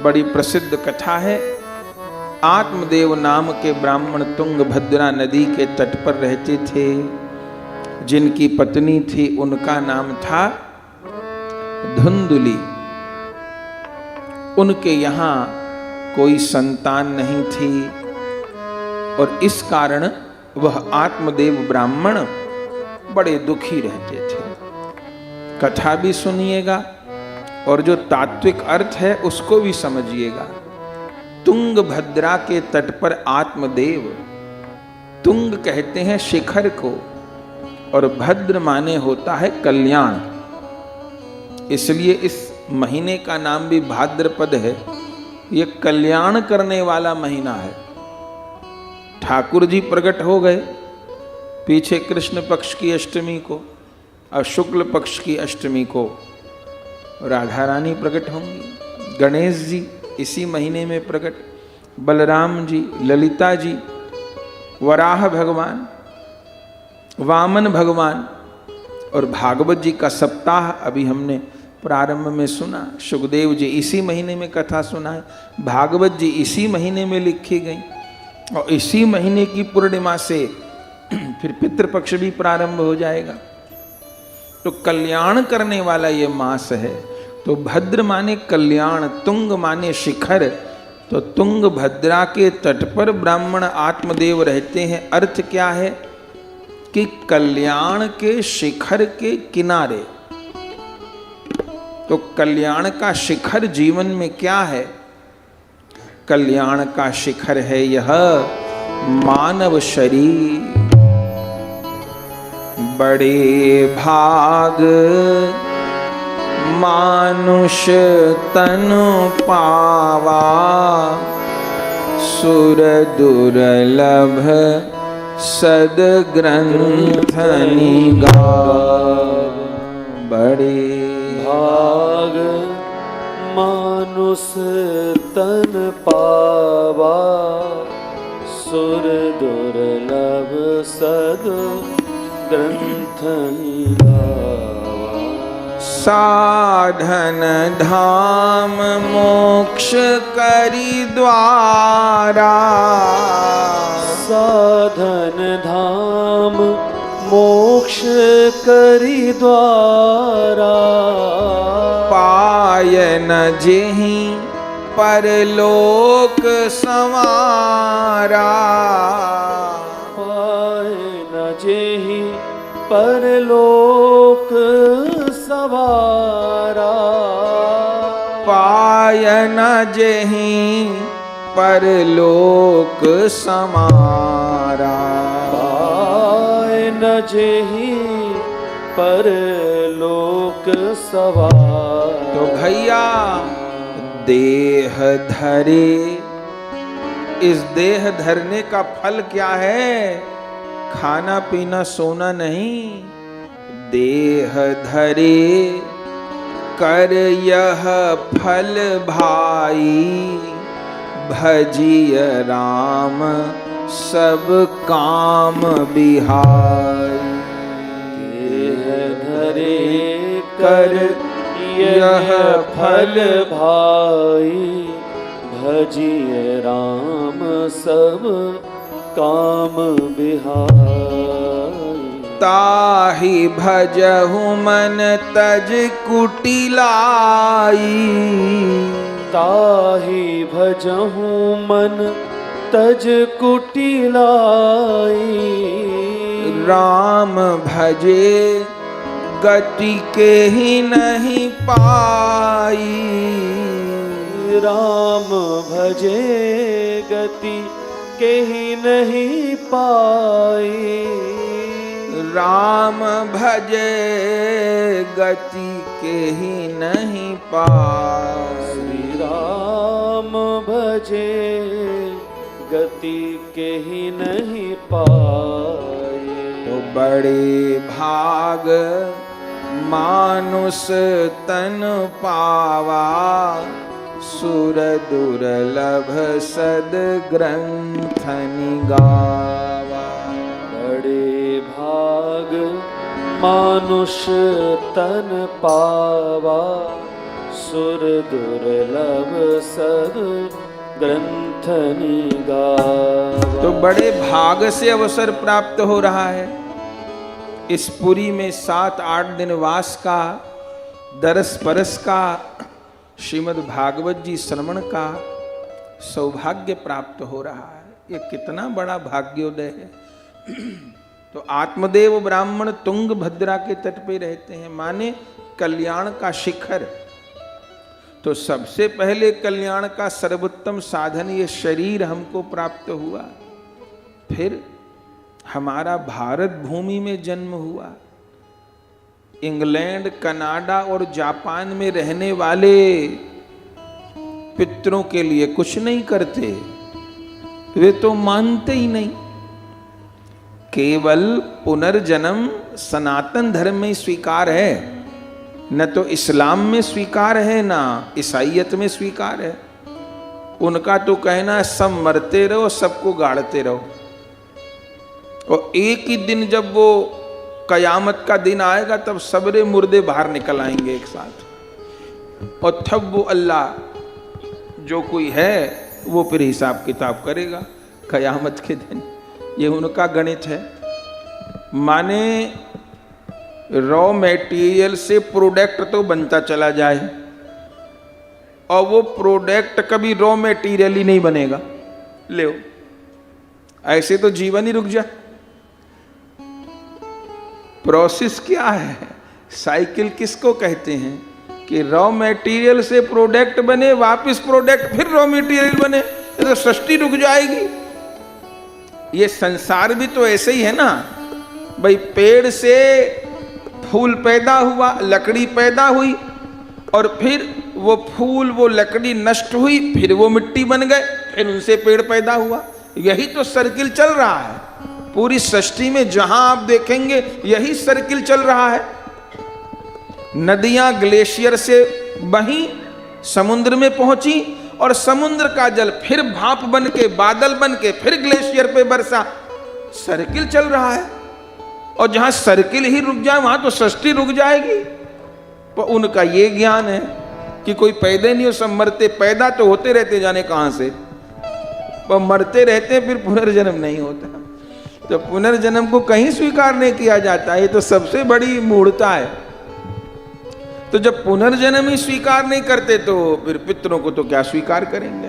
बड़ी प्रसिद्ध कथा है। आत्मदेव नाम के ब्राह्मण तुंगभद्रा नदी के तट पर रहते थे। जिनकी पत्नी थी उनका नाम था धुंधुली। उनके यहाँ कोई संतान नहीं थी और इस कारण वह आत्मदेव ब्राह्मण बड़े दुखी रहते थे। कथा भी सुनिएगा और जो तात्विक अर्थ है उसको भी समझिएगा। तुंगभद्रा के तट पर आत्मदेव, तुंग कहते हैं शिखर को और भद्र माने होता है कल्याण, इसलिए इस महीने का नाम भी भाद्रपद है। ये कल्याण करने वाला महीना है। ठाकुर जी प्रकट हो गए पीछे कृष्ण पक्ष की अष्टमी को, और शुक्ल पक्ष की अष्टमी को राधा रानी प्रकट होंगी। गणेश जी इसी महीने में प्रकट, बलराम जी, ललिता जी, वराह भगवान, वामन भगवान, और भागवत जी का सप्ताह अभी हमने प्रारंभ में सुना। सुखदेव जी इसी महीने में कथा सुनाए, भागवत जी इसी महीने में लिखी गई, और इसी महीने की पूर्णिमा से फिर पितृपक्ष भी प्रारंभ हो जाएगा। तो कल्याण करने वाला ये मास है। तो भद्र माने कल्याण, तुंग माने शिखर। तो तुंगभद्रा के तट पर ब्राह्मण आत्मदेव रहते हैं। अर्थ क्या है कि कल्याण के शिखर के किनारे। तो कल्याण का शिखर जीवन में क्या है? कल्याण का शिखर है यह मानव शरीर। बड़े भाग मानुष तनु पावा, सुर दुर्लभ सदग्रंथ निगावा। बड़े भाग मानुष तन पावा, सुर दुर्लभ सद ग्रंथ निगावा। साधन धाम मोक्ष करी द्वारा, साधन धाम मोक्ष करी द्वारा। पाय न जेहि परलोक संवारा, पाय न जेहि परलोक सवारा। पाय न जेहि परलोक समारा। पाय न जेहि परलोक सवारा। तो भैया देह धरे, इस देह धरने का फल क्या है? खाना पीना सोना नहीं। देह धरे कर यह फल भाई, भजिय राम सब काम बिहाई। देह धरे कर यह फल भाई, भजिय राम सब काम बिहाई। ताहि भजहु मन तज कुटिलाई, ताहि भजहु मन तज कुटिलाई। राम भजे गति के ही नहीं पाई, राम भजे गति के ही नहीं पाई। राम भजे गति के ही नहीं पाई। राम भजे गति के ही नहीं पाए। तो बड़े भाग मानुष तन पावा, सुर दुर्लभ सद ग्रंथ निगावा। बड़े भाग मानुष तन पावा, सुर दुर्लभ सब ग्रंथ निगावा। तो बड़े भाग से अवसर प्राप्त हो रहा है। इस पुरी में 7-8 दिन वास का, दरस परस का, श्रीमद् भागवत जी श्रवण का सौभाग्य प्राप्त हो रहा है। ये कितना बड़ा भाग्योदय है। तो आत्मदेव ब्राह्मण तुंग भद्रा के तट पे रहते हैं, माने कल्याण का शिखर। तो सबसे पहले कल्याण का सर्वोत्तम साधन ये शरीर हमको प्राप्त हुआ, फिर हमारा भारत भूमि में जन्म हुआ। इंग्लैंड, कनाडा और जापान में रहने वाले पितरों के लिए कुछ नहीं करते, वे तो मानते ही नहीं। केवल पुनर्जन्म सनातन धर्म में स्वीकार है, न तो इस्लाम में स्वीकार है, ना ईसाइयत में स्वीकार है। उनका तो कहना है सब मरते रहो, सबको गाड़ते रहो, और एक ही दिन जब वो कयामत का दिन आएगा तब सबरे मुर्दे बाहर निकल आएंगे एक साथ, और तब वो अल्लाह जो कोई है वो फिर हिसाब किताब करेगा कयामत के दिन। ये उनका गणित है। माने रॉ मटेरियल से प्रोडक्ट तो बनता चला जाए, और वो प्रोडक्ट कभी रॉ मटेरियल ही नहीं बनेगा। ले ऐसे तो जीवन ही रुक जाए। प्रोसेस क्या है? साइकिल किसको कहते हैं कि रॉ मटेरियल से प्रोडक्ट बने, वापस प्रोडक्ट फिर रॉ मटेरियल बने, तो सृष्टि रुक जाएगी। ये संसार भी तो ऐसे ही है ना भाई। पेड़ से फूल पैदा हुआ, लकड़ी पैदा हुई, और फिर वो फूल वो लकड़ी नष्ट हुई, फिर वो मिट्टी बन गए, फिर उनसे पेड़ पैदा हुआ। यही तो सर्किल चल रहा है पूरी सृष्टि में। जहां आप देखेंगे यही सर्किल चल रहा है। नदियां ग्लेशियर से बही, समुद्र में पहुंची, और समुद्र का जल फिर भाप बन के, बादल बन के फिर ग्लेशियर पे बरसा। सर्किल चल रहा है, और जहां सर्किल ही रुक जाए वहां तो सृष्टि रुक जाएगी। पर उनका ये ज्ञान है कि कोई पैदा नहीं हो, सब मरते। पैदा तो होते रहते, जाने कहां से, पर मरते रहते, फिर पुनर्जन्म नहीं होता। तो पुनर्जन्म को कहीं स्वीकार नहीं किया जाता। ये तो सबसे बड़ी मूढ़ता है। तो जब पुनर्जन्म ही स्वीकार नहीं करते तो फिर पितरों को तो क्या स्वीकार करेंगे,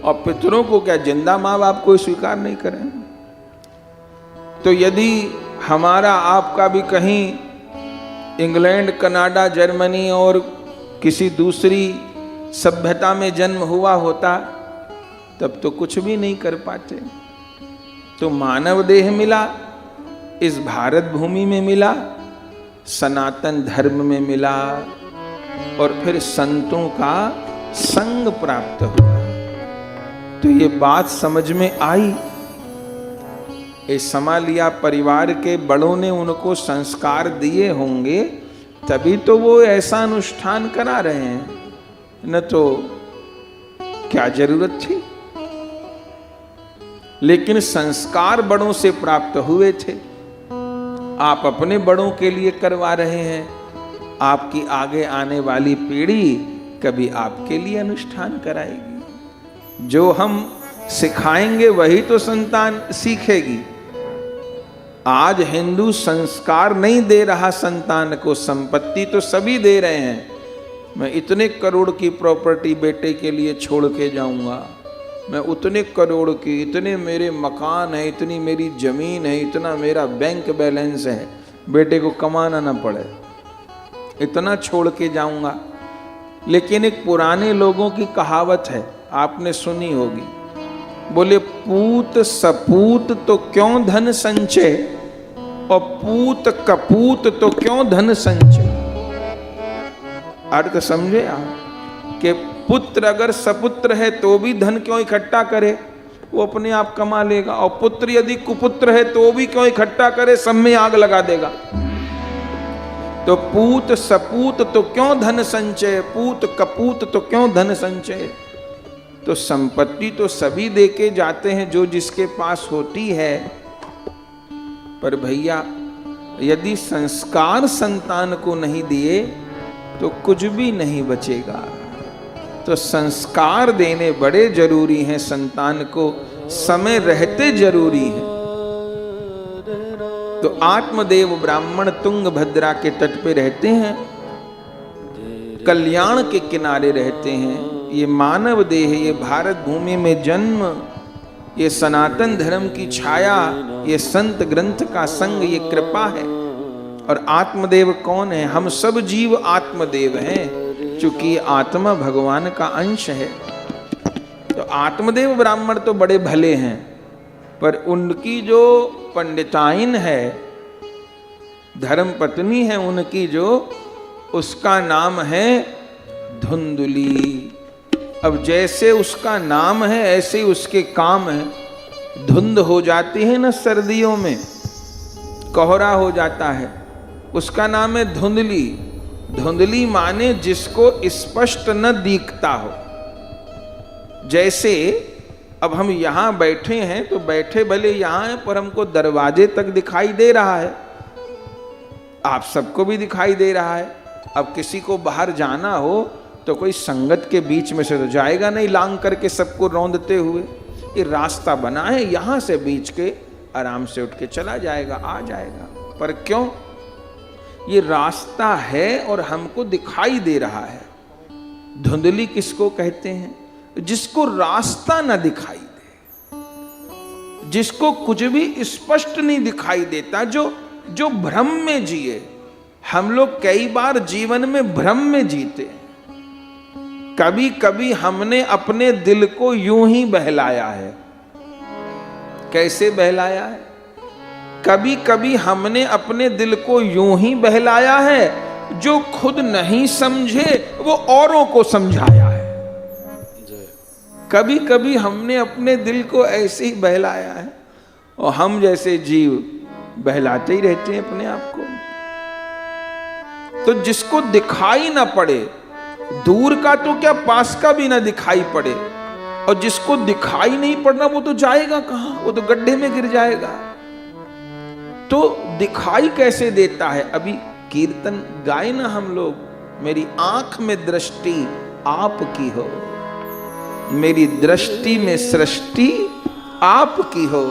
और पितरों को क्या जिंदा माँ बाप को स्वीकार नहीं करें। तो यदि हमारा आपका भी कहीं इंग्लैंड, कनाडा, जर्मनी और किसी दूसरी सभ्यता में जन्म हुआ होता तब तो कुछ भी नहीं कर पाते। तो मानव देह मिला, इस भारत भूमि में मिला, सनातन धर्म में मिला, और फिर संतों का संग प्राप्त हुआ। तो ये बात समझ में आई। ये समा लिया परिवार के बड़ों ने उनको संस्कार दिए होंगे, तभी तो वो ऐसा अनुष्ठान करा रहे हैं, न तो क्या जरूरत थी। लेकिन संस्कार बड़ों से प्राप्त हुए थे। आप अपने बड़ों के लिए करवा रहे हैं, आपकी आगे आने वाली पीढ़ी कभी आपके लिए अनुष्ठान कराएगी। जो हम सिखाएंगे वही तो संतान सीखेगी। आज हिंदू संस्कार नहीं दे रहा संतान को, संपत्ति तो सभी दे रहे हैं। मैं इतने करोड़ की प्रॉपर्टी बेटे के लिए छोड़ के जाऊंगा, मैं उतने करोड़ की, इतने मेरे मकान है, इतनी मेरी जमीन है, इतना मेरा बैंक बैलेंस है, बेटे को कमाना ना पड़े, इतना छोड़ के जाऊंगा। लेकिन एक पुराने लोगों की कहावत है, आपने सुनी होगी, बोले पूत सपूत तो क्यों धन संचय, और पूत कपूत तो क्यों धन संचय। अर्थ समझे आप कि पुत्र अगर सपुत्र है तो भी धन क्यों इकट्ठा करे, वो अपने आप कमा लेगा, और पुत्र यदि कुपुत्र है तो भी क्यों इकट्ठा करे, सब में आग लगा देगा। तो पूत सपूत तो क्यों धन संचय, पूत कपूत तो क्यों धन संचय। तो संपत्ति तो सभी देके जाते हैं जो जिसके पास होती है, पर भैया यदि संस्कार संतान को नहीं दिए तो कुछ भी नहीं बचेगा। तो संस्कार देने बड़े जरूरी हैं, संतान को समय रहते जरूरी है। तो आत्मदेव ब्राह्मण तुंगभद्रा के तट पे रहते हैं, कल्याण के किनारे रहते हैं। ये मानव देह, ये भारत भूमि में जन्म, ये सनातन धर्म की छाया, ये संत ग्रंथ का संग, ये कृपा है। और आत्मदेव कौन है? हम सब जीव आत्मदेव हैं, चूंकि आत्मा भगवान का अंश है। तो आत्मदेव ब्राह्मण तो बड़े भले हैं, पर उनकी जो पंडिताइन है, धर्म पत्नी है उनकी जो, उसका नाम है धुंधुली। अब जैसे उसका नाम है ऐसे ही उसके काम है। धुंध हो जाती है ना सर्दियों में, कोहरा हो जाता है, उसका नाम है धुंधली। धुंधली माने जिसको स्पष्ट न दिखता हो। जैसे अब हम यहां बैठे हैं तो बैठे भले यहां हैं, पर हमको दरवाजे तक दिखाई दे रहा है, आप सबको भी दिखाई दे रहा है। अब किसी को बाहर जाना हो तो कोई संगत के बीच में से तो जाएगा नहीं लांग करके सबको रौंदते हुए। ये रास्ता बना है, यहां से बीच के आराम से उठ के चला जाएगा, आ जाएगा। पर क्यों? ये रास्ता है और हमको दिखाई दे रहा है। धुंधली किसको कहते हैं? जिसको रास्ता न दिखाई दे, जिसको कुछ भी स्पष्ट नहीं दिखाई देता, जो भ्रम में जिए। हम लोग कई बार जीवन में भ्रम में जीते। कभी कभी हमने अपने दिल को यूं ही बहलाया है। कैसे बहलाया है? कभी कभी हमने अपने दिल को यूं ही बहलाया है, जो खुद नहीं समझे वो औरों को समझाया है। कभी कभी हमने अपने दिल को ऐसे ही बहलाया है, और हम जैसे जीव बहलाते ही रहते हैं अपने आप को। तो जिसको दिखाई ना पड़े, दूर का तो क्या पास का भी ना दिखाई पड़े, और जिसको दिखाई नहीं पड़ना वो तो जाएगा कहां? वो तो गड्ढे में गिर जाएगा। तो दिखाई कैसे देता है? अभी कीर्तन गाए ना हम लोग, मेरी आंख में दृष्टि आपकी हो, मेरी दृष्टि में सृष्टि आपकी हो,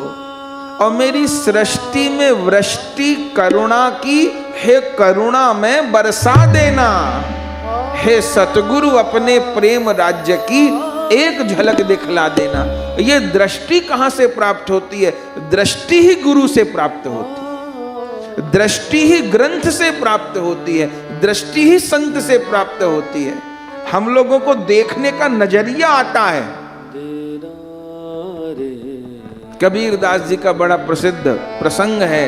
और मेरी सृष्टि में वृष्टि करुणा की, हे करुणा में बरसा देना। हे सतगुरु अपने प्रेम राज्य की एक झलक दिखला देना। ये दृष्टि कहां से प्राप्त होती है? दृष्टि ही गुरु से प्राप्त होती है, दृष्टि ही ग्रंथ से प्राप्त होती है, दृष्टि ही संत से प्राप्त होती है। हम लोगों को देखने का नजरिया आता है। कबीरदास जी का बड़ा प्रसिद्ध प्रसंग है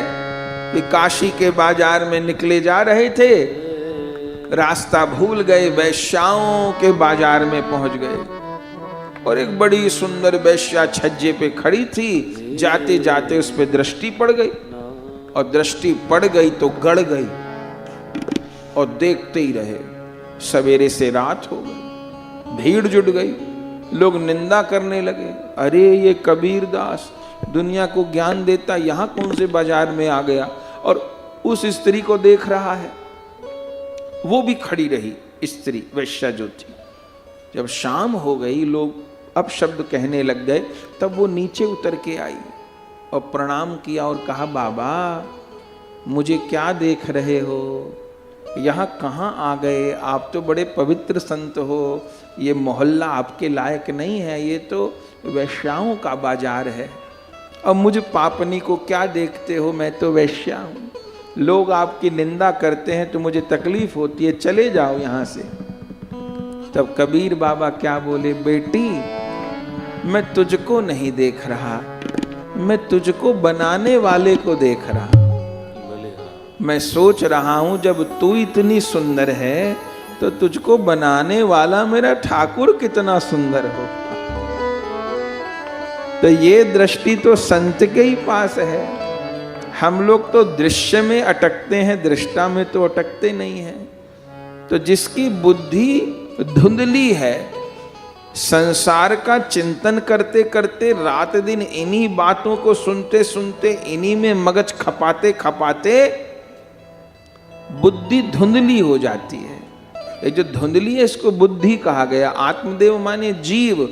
कि काशी के बाजार में निकले जा रहे थे, रास्ता भूल गए, वैश्याओं के बाजार में पहुंच गए, और एक बड़ी सुंदर वैश्या छज्जे पे खड़ी थी। जाते जाते उस पे दृष्टि पड़ गई, और दृष्टि पड़ गई तो गड़ गई, और देखते ही रहे। सवेरे से रात हो गई, भीड़ जुट गई, लोग निंदा करने लगे। अरे ये कबीरदास दुनिया को ज्ञान देता, यहां कौन से बाजार में आ गया? और उस स्त्री को देख रहा है, वो भी खड़ी रही स्त्री, वैश्या जो थी। जब शाम हो गई, लोग अपशब्द कहने लग गए, तब वो नीचे उतर के आई और प्रणाम किया और कहा, बाबा मुझे क्या देख रहे हो? यहाँ कहाँ आ गए? आप तो बड़े पवित्र संत हो, ये मोहल्ला आपके लायक नहीं है, ये तो वैश्याओं का बाजार है। अब मुझ पापनी को क्या देखते हो? मैं तो वैश्या हूँ, लोग आपकी निंदा करते हैं तो मुझे तकलीफ होती है, चले जाओ यहाँ से। तब कबीर बाबा क्या बोले, बेटी मैं तुझको नहीं देख रहा, मैं तुझको बनाने वाले को देख रहा। मैं सोच रहा हूं जब तू इतनी सुंदर है तो तुझको बनाने वाला मेरा ठाकुर कितना सुंदर हो। तो ये दृष्टि तो संत के ही पास है। हम लोग तो दृश्य में अटकते हैं, दृष्टा में तो अटकते नहीं हैं। तो जिसकी बुद्धि धुंधली है, संसार का चिंतन करते करते रात दिन इन्हीं बातों को सुनते सुनते, इन्हीं में मगज खपाते खपाते बुद्धि धुंधली हो जाती है। ये जो धुंधली है इसको बुद्धि कहा गया। आत्मदेव माने जीव,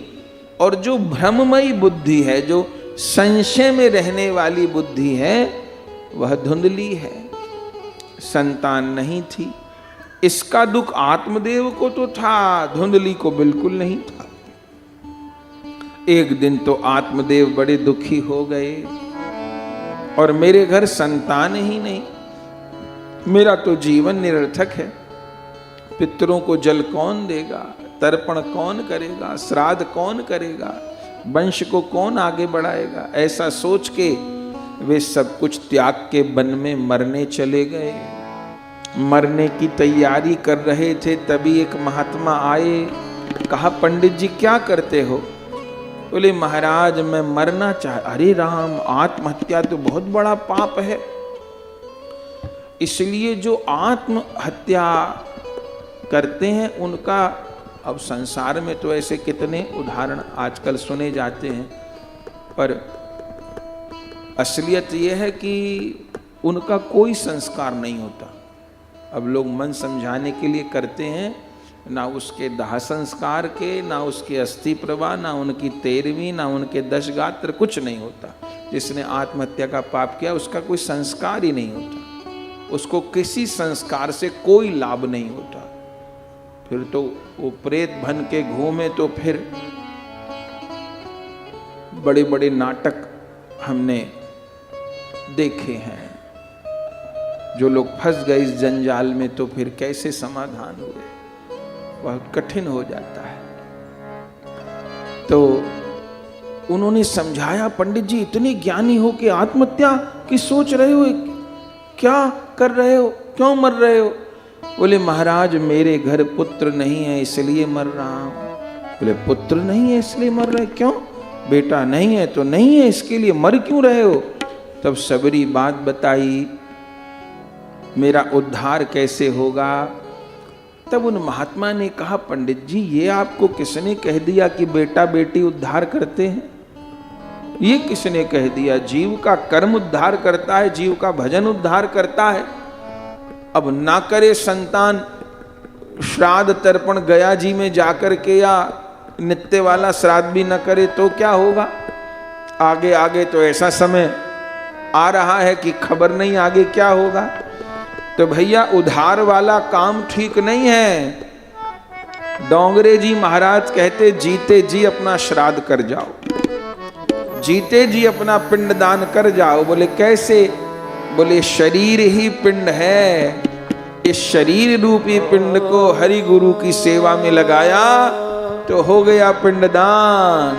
और जो भ्रममयी बुद्धि है, जो संशय में रहने वाली बुद्धि है, वह धुंधली है। संतान नहीं थी, इसका दुख आत्मदेव को तो था, धुंधली को बिल्कुल नहीं था। एक दिन तो आत्मदेव बड़े दुखी हो गए, और मेरे घर संतान ही नहीं, मेरा तो जीवन निरर्थक है। पितरों को जल कौन देगा, तर्पण कौन करेगा, श्राद्ध कौन करेगा, वंश को कौन आगे बढ़ाएगा। ऐसा सोच के वे सब कुछ त्याग के वन में मरने चले गए। मरने की तैयारी कर रहे थे, तभी एक महात्मा आए। कहा, पंडित जी क्या करते हो? बोले, महाराज मैं मरना अरे राम, आत्महत्या तो बहुत बड़ा पाप है, इसलिए जो आत्महत्या करते हैं उनका, अब संसार में तो ऐसे कितने उदाहरण आजकल सुने जाते हैं, पर असलियत यह है कि उनका कोई संस्कार नहीं होता। अब लोग मन समझाने के लिए करते हैं, ना उसके दाह संस्कार के, ना उसके अस्थि प्रवाह, ना उनकी 13वीं, ना उनके 10 गात्र, कुछ नहीं होता। जिसने आत्महत्या का पाप किया उसका कोई संस्कार ही नहीं होता, उसको किसी संस्कार से कोई लाभ नहीं होता। फिर तो वो प्रेत बन के घूमे, तो फिर बड़े बड़े नाटक हमने देखे हैं। जो लोग फंस गए इस जंजाल में, तो फिर कैसे समाधान हुए, वह कठिन हो जाता है। तो उन्होंने समझाया, पंडित जी इतने ज्ञानी हो कि आत्महत्या की सोच रहे हो, क्या कर रहे हो, क्यों मर रहे हो? बोले, महाराज मेरे घर पुत्र नहीं है इसलिए मर रहा हूं। बोले, पुत्र नहीं है इसलिए मर रहे, क्यों? बेटा नहीं है तो नहीं है, इसके लिए मर क्यों रहे हो? तब सबरी बात बताई, मेरा उद्धार कैसे होगा? तब उन महात्मा ने कहा, पंडित जी ये आपको किसने कह दिया कि बेटा बेटी उद्धार करते हैं? ये किसने कह दिया? जीव का कर्म उद्धार करता है, जीव का भजन उद्धार करता है। अब ना करे संतान, श्राद्ध तर्पण गया जी में जाकर के, या नित्य वाला श्राद्ध भी न करे तो क्या होगा? आगे आगे तो ऐसा समय आ रहा है कि खबर नहीं आगे क्या होगा। तो भैया उधार वाला काम ठीक नहीं है। डोंगरे जी महाराज कहते, जीते जी अपना श्राद्ध कर जाओ, जीते जी अपना पिंडदान कर जाओ। बोले कैसे? बोले शरीर ही पिंड है, इस शरीर रूपी पिंड को हरि गुरु की सेवा में लगाया तो हो गया पिंडदान।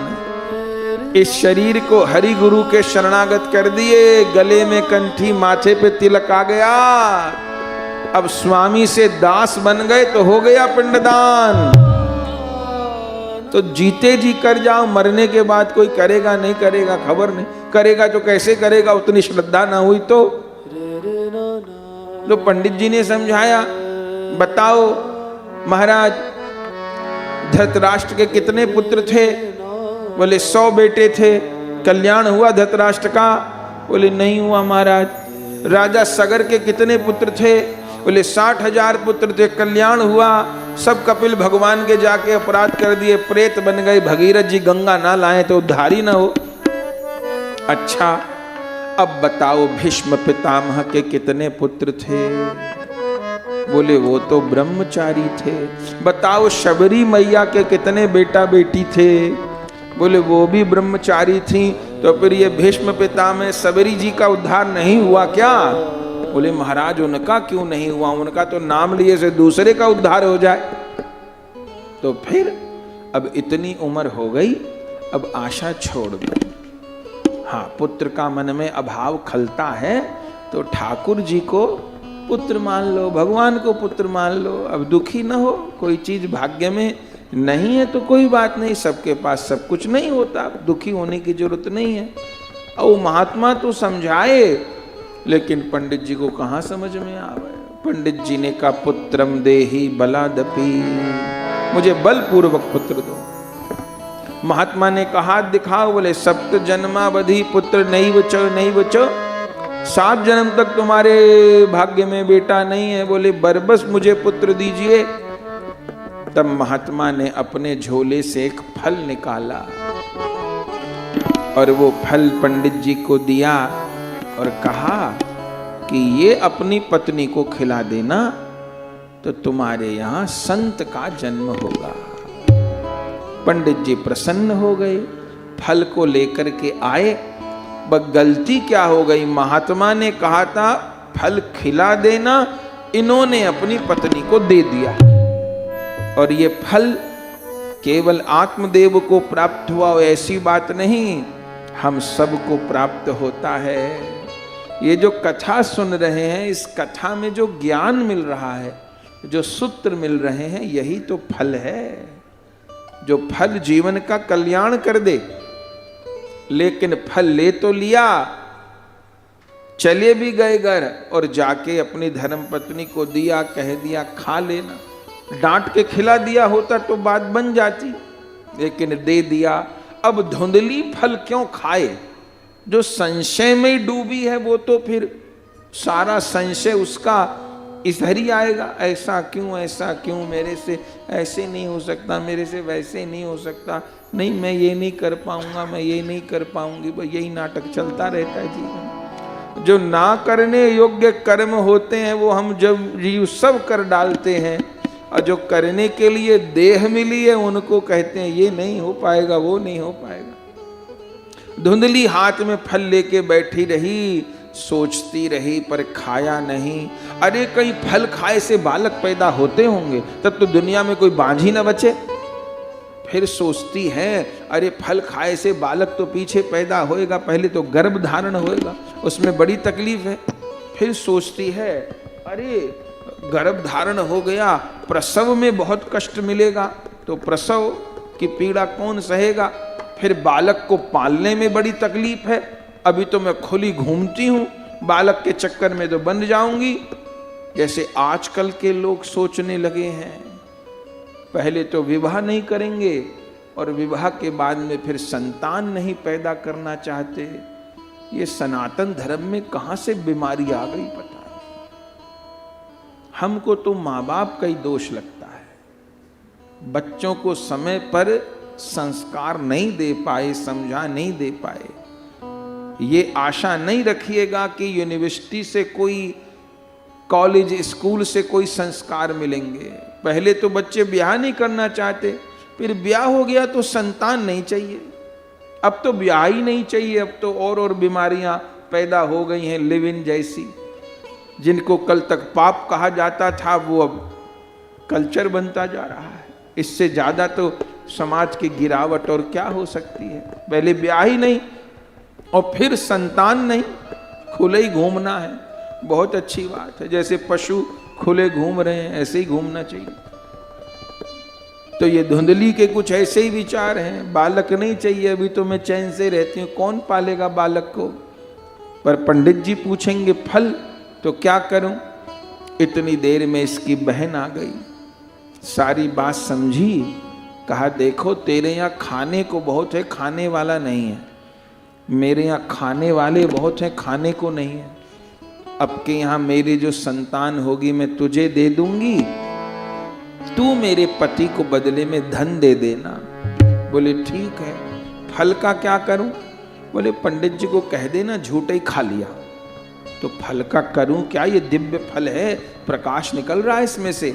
इस शरीर को हरि गुरु के शरणागत कर दिए, गले में कंठी, माथे पे तिलक आ गया, अब स्वामी से दास बन गए तो हो गया पिंडदान। तो जीते जी कर जाओ, मरने के बाद कोई करेगा नहीं करेगा खबर नहीं, करेगा तो कैसे करेगा, उतनी श्रद्धा ना हुई तो पंडित जी ने समझाया, बताओ महाराज धृतराष्ट्र के कितने पुत्र थे? बोले 100 बेटे थे। कल्याण हुआ धृतराष्ट्र का? बोले नहीं हुआ महाराज। राजा सगर के कितने पुत्र थे? बोले 60,000 पुत्र थे। कल्याण हुआ? सब कपिल भगवान के जाके अपराध कर दिए, प्रेत बन गए। भगीरथ जी गंगा ना लाए तो उद्धार ही ना हो। अच्छा अब बताओ भीष्म पितामह के कितने पुत्र थे? बोले वो तो ब्रह्मचारी थे। बताओ शबरी मैया के कितने बेटा बेटी थे? बोले वो भी ब्रह्मचारी थी। तो फिर ये भीष्म पितामह शबरी जी का उद्धार नहीं हुआ क्या? बोले महाराज उनका क्यों नहीं हुआ, उनका तो नाम लिए से दूसरे का उद्धार हो जाए। तो फिर अब इतनी उम्र हो गई, अब आशा छोड़ दो। हाँ पुत्र का मन में अभाव खलता है तो ठाकुर जी को पुत्र मान लो, भगवान को पुत्र मान लो। अब दुखी न हो, कोई चीज भाग्य में नहीं है तो कोई बात नहीं, सबके पास सब कुछ नहीं होता, दुखी होने की जरूरत नहीं है। और महात्मा तो समझाए, लेकिन पंडित जी को कहाँ समझ में आवे। पंडित जी ने कहा पुत्रम देहि बलादपि, मुझे बलपूर्वक पुत्र दो। महात्मा ने कहा दिखाओ। बोले सप्त जन्मावधि पुत्र नैव च 7 जन्म तक तुम्हारे भाग्य में बेटा नहीं है। बोले बरबस मुझे पुत्र दीजिए। तब महात्मा ने अपने झोले से एक फल निकाला और वो फल पंडित जी को दिया और कहा कि ये अपनी पत्नी को खिला देना तो तुम्हारे यहाँ संत का जन्म होगा। पंडित जी प्रसन्न हो गए, फल को लेकर के आए। बस गलती क्या हो गई, महात्मा ने कहा था फल खिला देना, इन्होंने अपनी पत्नी को दे दिया। और ये फल केवल आत्मदेव को प्राप्त हुआ ऐसी बात नहीं, हम सबको प्राप्त होता है। ये जो कथा सुन रहे हैं, इस कथा में जो ज्ञान मिल रहा है, जो सूत्र मिल रहे हैं, यही तो फल है, जो फल जीवन का कल्याण कर दे। लेकिन फल ले तो लिया, चले भी गए घर और जाके अपनी धर्म पत्नी को दिया, कह दिया खा लेना। डांट के खिला दिया होता तो बात बन जाती, लेकिन दे दिया। अब धुंधली फल क्यों खाए? जो संशय में डूबी है वो तो फिर सारा संशय उसका इधर ही आएगा, ऐसा क्यों, मेरे से ऐसे नहीं हो सकता, मेरे से वैसे नहीं हो सकता, नहीं मैं ये नहीं कर पाऊंगा, मैं ये नहीं कर पाऊंगी। बस यही नाटक चलता रहता है जीवन। जो ना करने योग्य कर्म होते हैं वो हम जब जीव सब कर डालते हैं, और जो करने के लिए देह मिली है उनको कहते हैं ये नहीं हो पाएगा, वो नहीं हो पाएगा। धुंधली हाथ में फल लेके बैठी रही, सोचती रही पर खाया नहीं। अरे कहीं फल खाए से बालक पैदा होते होंगे, तब तो दुनिया में कोई बांझ ही ना बचे। फिर सोचती है अरे फल खाए से बालक तो पीछे पैदा होएगा, पहले तो गर्भ धारण होएगा, उसमें बड़ी तकलीफ है। फिर सोचती है अरे गर्भ धारण हो गया, प्रसव में बहुत कष्ट मिलेगा, तो प्रसव की पीड़ा कौन सहेगा। फिर बालक को पालने में बड़ी तकलीफ है, अभी तो मैं खुली घूमती हूँ, बालक के चक्कर में तो बन जाऊंगी। जैसे आजकल के लोग सोचने लगे हैं, पहले तो विवाह नहीं करेंगे और विवाह के बाद में फिर संतान नहीं पैदा करना चाहते। ये सनातन धर्म में कहां से बीमारी आ गई पता है। हमको तो माँ बाप का ही दोष लगता है, बच्चों को समय पर संस्कार नहीं दे पाए, समझा नहीं दे पाए। ये आशा नहीं रखिएगा कि यूनिवर्सिटी से कोई, कॉलेज स्कूल से कोई संस्कार मिलेंगे। पहले तो बच्चे ब्याह नहीं करना चाहते, फिर ब्याह हो गया तो संतान नहीं चाहिए, अब तो ब्याह ही नहीं चाहिए, अब तो और बीमारियां पैदा हो गई हैं लिव इन जैसी। जिनको कल तक पाप कहा जाता था वो अब कल्चर बनता जा रहा है। इससे ज्यादा तो समाज की गिरावट और क्या हो सकती है। पहले ब्याह ही नहीं और फिर संतान नहीं, खुले ही घूमना है, बहुत अच्छी बात है। जैसे पशु खुले घूम रहे हैं ऐसे ही घूमना चाहिए। तो ये धुंधली के कुछ ऐसे ही विचार हैं, बालक नहीं चाहिए, अभी तो मैं चैन से रहती हूँ, कौन पालेगा बालक को। पर पंडित जी पूछेंगे फल तो क्या करूं। इतनी देर में इसकी बहन आ गई, सारी बात समझी, कहा देखो तेरे यहाँ खाने को बहुत है, खाने वाला नहीं है, मेरे यहाँ खाने वाले बहुत हैं, खाने को नहीं है। अब के यहाँ मेरी जो संतान होगी मैं तुझे दे दूंगी, तू मेरे पति को बदले में धन दे देना। बोले ठीक है। फल का क्या करूं? बोले पंडित जी को कह देना झूठे ही खा लिया। तो फल का करूं क्या, ये दिव्य फल है, प्रकाश निकल रहा है इसमें से।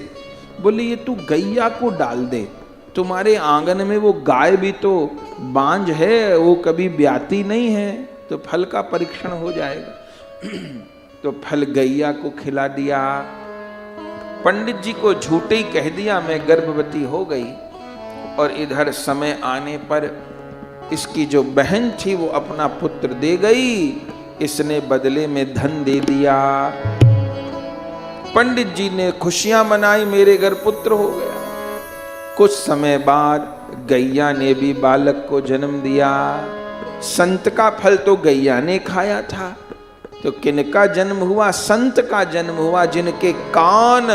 बोले ये तू गैया को डाल दे, तुम्हारे आंगन में वो गाय भी तो बांझ है, वो कभी ब्याती नहीं है, तो फल का परीक्षण हो जाएगा। तो फल गैया को खिला दिया। पंडित जी को झूठे ही कह दिया मैं गर्भवती हो गई। और इधर समय आने पर इसकी जो बहन थी वो अपना पुत्र दे गई, इसने बदले में धन दे दिया। पंडित जी ने खुशियां मनाई, मेरे घर पुत्र हो गया। कुछ समय बाद गैया ने भी बालक को जन्म दिया। संत का फल तो गैया ने खाया था, तो किनका जन्म हुआ? संत का जन्म हुआ, जिनके कान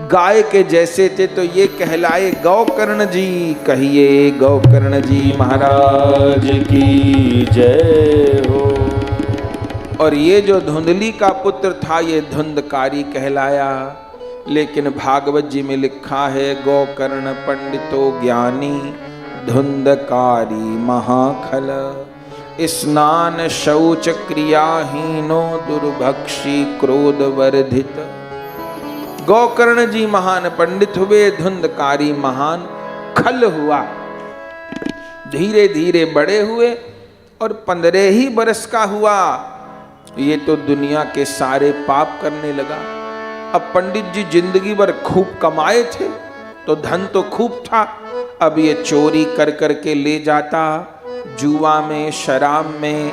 गाय के जैसे थे। तो ये कहलाए गौकर्ण जी। कहिए गौकर्ण जी महाराज की जय हो। और ये जो धुंधली का पुत्र था ये धुंधकारी कहलाया। लेकिन भागवत जी में लिखा है गौकर्ण पंडितो ज्ञानी धुंधकारी महाखल स्नान शौच क्रियाहीनो दुर्भक्षी क्रोध वर्धित। गौकर्ण जी महान पंडित हुए, धुंधकारी महान खल हुआ, धीरे धीरे बड़े हुए और 15 ही बरस का हुआ ये तो दुनिया के सारे पाप करने लगा। अब पंडित जी जिंदगी भर खूब कमाए थे तो धन तो खूब था, अब ये चोरी कर कर के ले जाता, जुआ में, शराब में,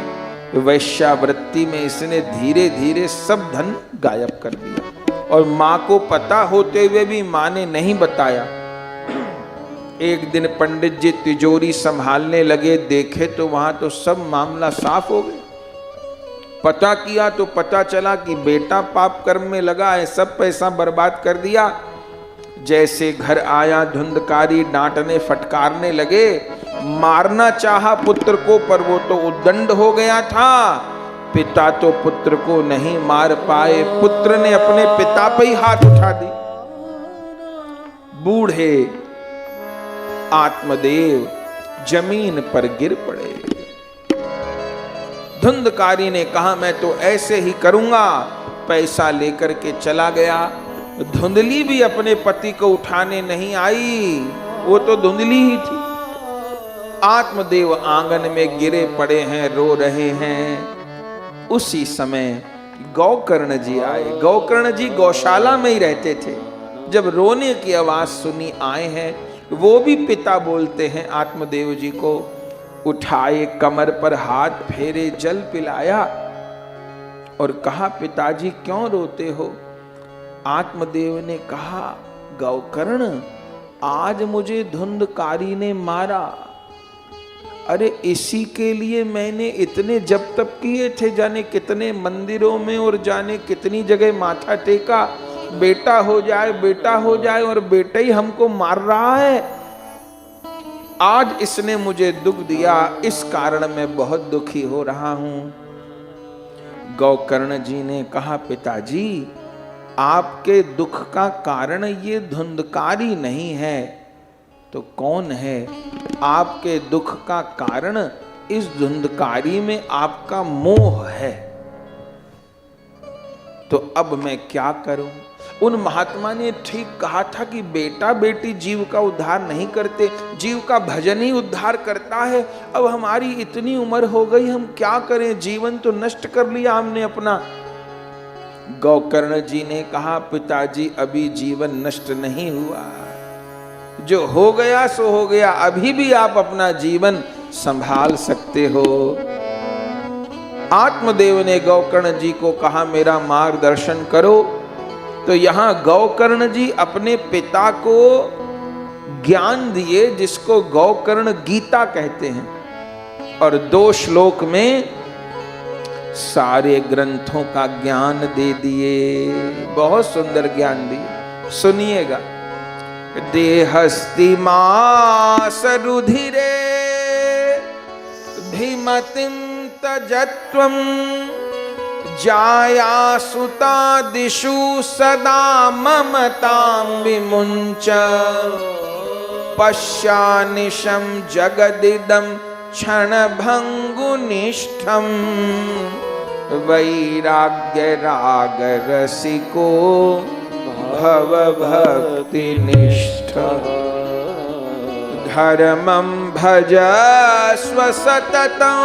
वैश्यावृत्ति में, इसने धीरे धीरे सब धन गायब कर दिया। और माँ को पता होते हुए भी माँ ने नहीं बताया। एक दिन पंडित जी तिजोरी संभालने लगे, देखे तो वहां तो सब मामला साफ हो गया। पता किया तो पता चला कि बेटा पाप कर्म में लगा है, सब पैसा बर्बाद कर दिया। जैसे घर आया धुंधकारी डांटने फटकारने लगे, मारना चाहा पुत्र को पर वो तो उद्दंड हो गया था। पिता तो पुत्र को नहीं मार पाए, पुत्र ने अपने पिता पे ही हाथ उठा दी। बूढ़े आत्मदेव जमीन पर गिर पड़े। धुंधकारी ने कहा मैं तो ऐसे ही करूंगा, पैसा लेकर के चला गया। धुंधली भी अपने पति को उठाने नहीं आई, वो तो धुंधली ही थी। आत्मदेव आंगन में गिरे पड़े हैं, रो रहे हैं। उसी समय गौकर्ण जी आए। गौकर्ण जी गौशाला में ही रहते थे। जब रोने की आवाज सुनी आए हैं, वो भी पिता बोलते हैं आत्मदेव जी को। उठाए, कमर पर हाथ फेरे, जल पिलाया और कहा पिताजी क्यों रोते हो। आत्मदेव ने कहा गौकर्ण आज मुझे धुंधकारी ने मारा, अरे इसी के लिए मैंने इतने जप तप किए थे, जाने कितने मंदिरों में और जाने कितनी जगह माथा टेका, बेटा हो जाए बेटा हो जाए, और बेटा ही हमको मार रहा है। आज इसने मुझे दुख दिया, इस कारण मैं बहुत दुखी हो रहा हूं। गौकर्ण जी ने कहा पिताजी आपके दुख का कारण ये धुंधकारी नहीं है तो कौन है। आपके दुख का कारण इस धुंधकारी में आपका मोह है। तो अब मैं क्या करूं। उन महात्मा ने ठीक कहा था कि बेटा बेटी जीव का उद्धार नहीं करते, जीव का भजन ही उद्धार करता है। अब हमारी इतनी उम्र हो गई, हम क्या करें, जीवन तो नष्ट कर लिया हमने अपना। गौकर्ण जी ने कहा पिताजी अभी जीवन नष्ट नहीं हुआ, जो हो गया सो हो गया, अभी भी आप अपना जीवन संभाल सकते हो। आत्मदेव ने गौकर्ण जी को कहा मेरा मार्गदर्शन करो। तो यहां गौकर्ण जी अपने पिता को ज्ञान दिए, जिसको गौकर्ण गीता कहते हैं, और 2 श्लोक में सारे ग्रंथों का ज्ञान दे दिए। बहुत सुंदर ज्ञान दिए, सुनिएगा। देहस्ति मास रुधिरे भीमतिं तजत्वं जाया सुता दिशु सदा ममतां विमुञ्च पश्यानिशं जगदिदं क्षणभङ्गुनिष्ठं वैराग्य राग रसिको भवभक्तिनिष्ठ धर्मं भजस्व सततं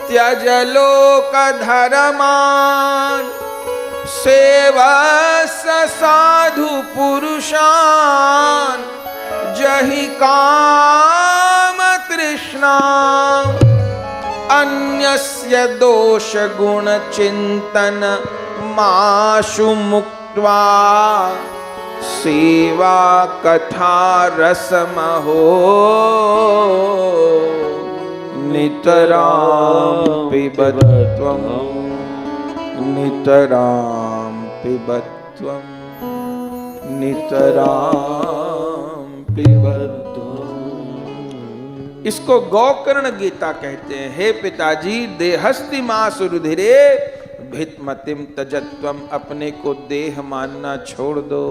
त्यज लोकधर्मान् सेवस्व साधु पुरुषान् जहि काम तृष्णां अन्यस्य दोष गुण चिंतन माशु मुक्त्वा सेवा कथा रसमहो नितरां पिबत्वं नितरां पिबत्वं नितरां पिबत्वं। इसको गौकर्ण गीता कहते हैं। हे पिताजी देहस्ति मास रुधिरे भित्मतिम तजत्वम, अपने को देह मानना छोड़ दो,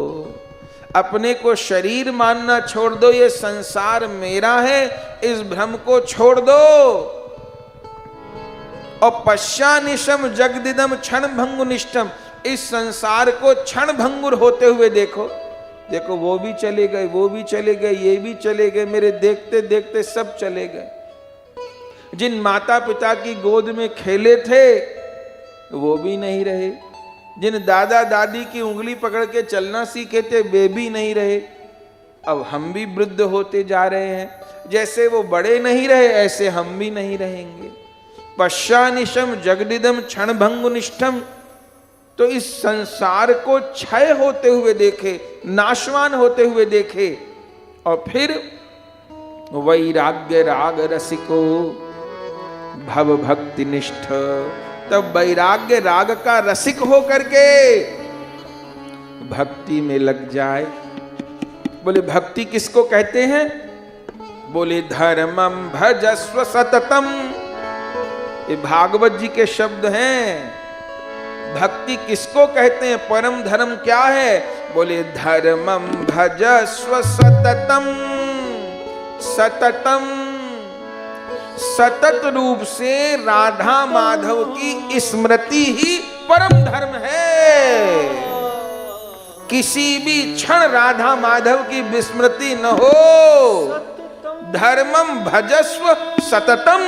अपने को शरीर मानना छोड़ दो, ये संसार मेरा है, इस भ्रम को छोड़ दो। और पश्चानिशम जगदिदम क्षण भंगुनिष्ठम, इस संसार को क्षण भंगुर होते हुए देखो। देखो वो भी चले गए, वो भी चले गए, ये भी चले गए, मेरे देखते देखते सब चले गए। जिन माता पिता की गोद में खेले थे वो भी नहीं रहे, जिन दादा दादी की उंगली पकड़ के चलना सीखे थे वे भी नहीं रहे। अब हम भी वृद्ध होते जा रहे हैं, जैसे वो बड़े नहीं रहे ऐसे हम भी नहीं रहेंगे। पश्चानिशम जगदिदम क्षण भंगुनिष्ठम, तो इस संसार को क्षय होते हुए देखे, नाशवान होते हुए देखे। और फिर वैराग्य राग रसिको भव भक्ति निष्ठ, तब वैराग्य राग का रसिक हो करके भक्ति में लग जाए। बोले भक्ति किसको कहते हैं? बोले धर्मम भजस्व सततम, ये भागवत जी के शब्द हैं। भक्ति किसको कहते हैं? परम धर्म क्या है? बोले धर्मम भजस्व सततम, सततम सतत रूप से राधा माधव की स्मृति ही परम धर्म है। किसी भी क्षण राधा माधव की विस्मृति न हो। धर्मम भजस्व सततम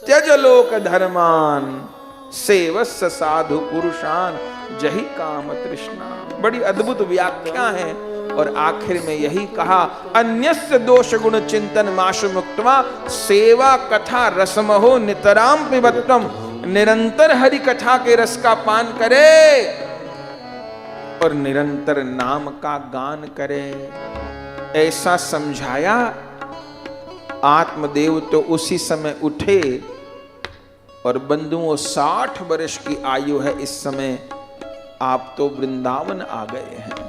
त्यज लोक धर्मान सेवस्य साधु पुरुषान जहि काम तृष्णा। बड़ी अद्भुत व्याख्या है। और आखिर में यही कहा, अन्यस्य दोष गुण चिंतन माशु मुक्त्वा सेवा कथा रसमहो नितराम पिबत्वम। निरंतर हरि कथा के रस का पान करे और निरंतर नाम का गान करे, ऐसा समझाया। आत्मदेव तो उसी समय उठे और बंधुओं 60 वर्ष की आयु है इस समय, आप तो वृंदावन आ गए हैं।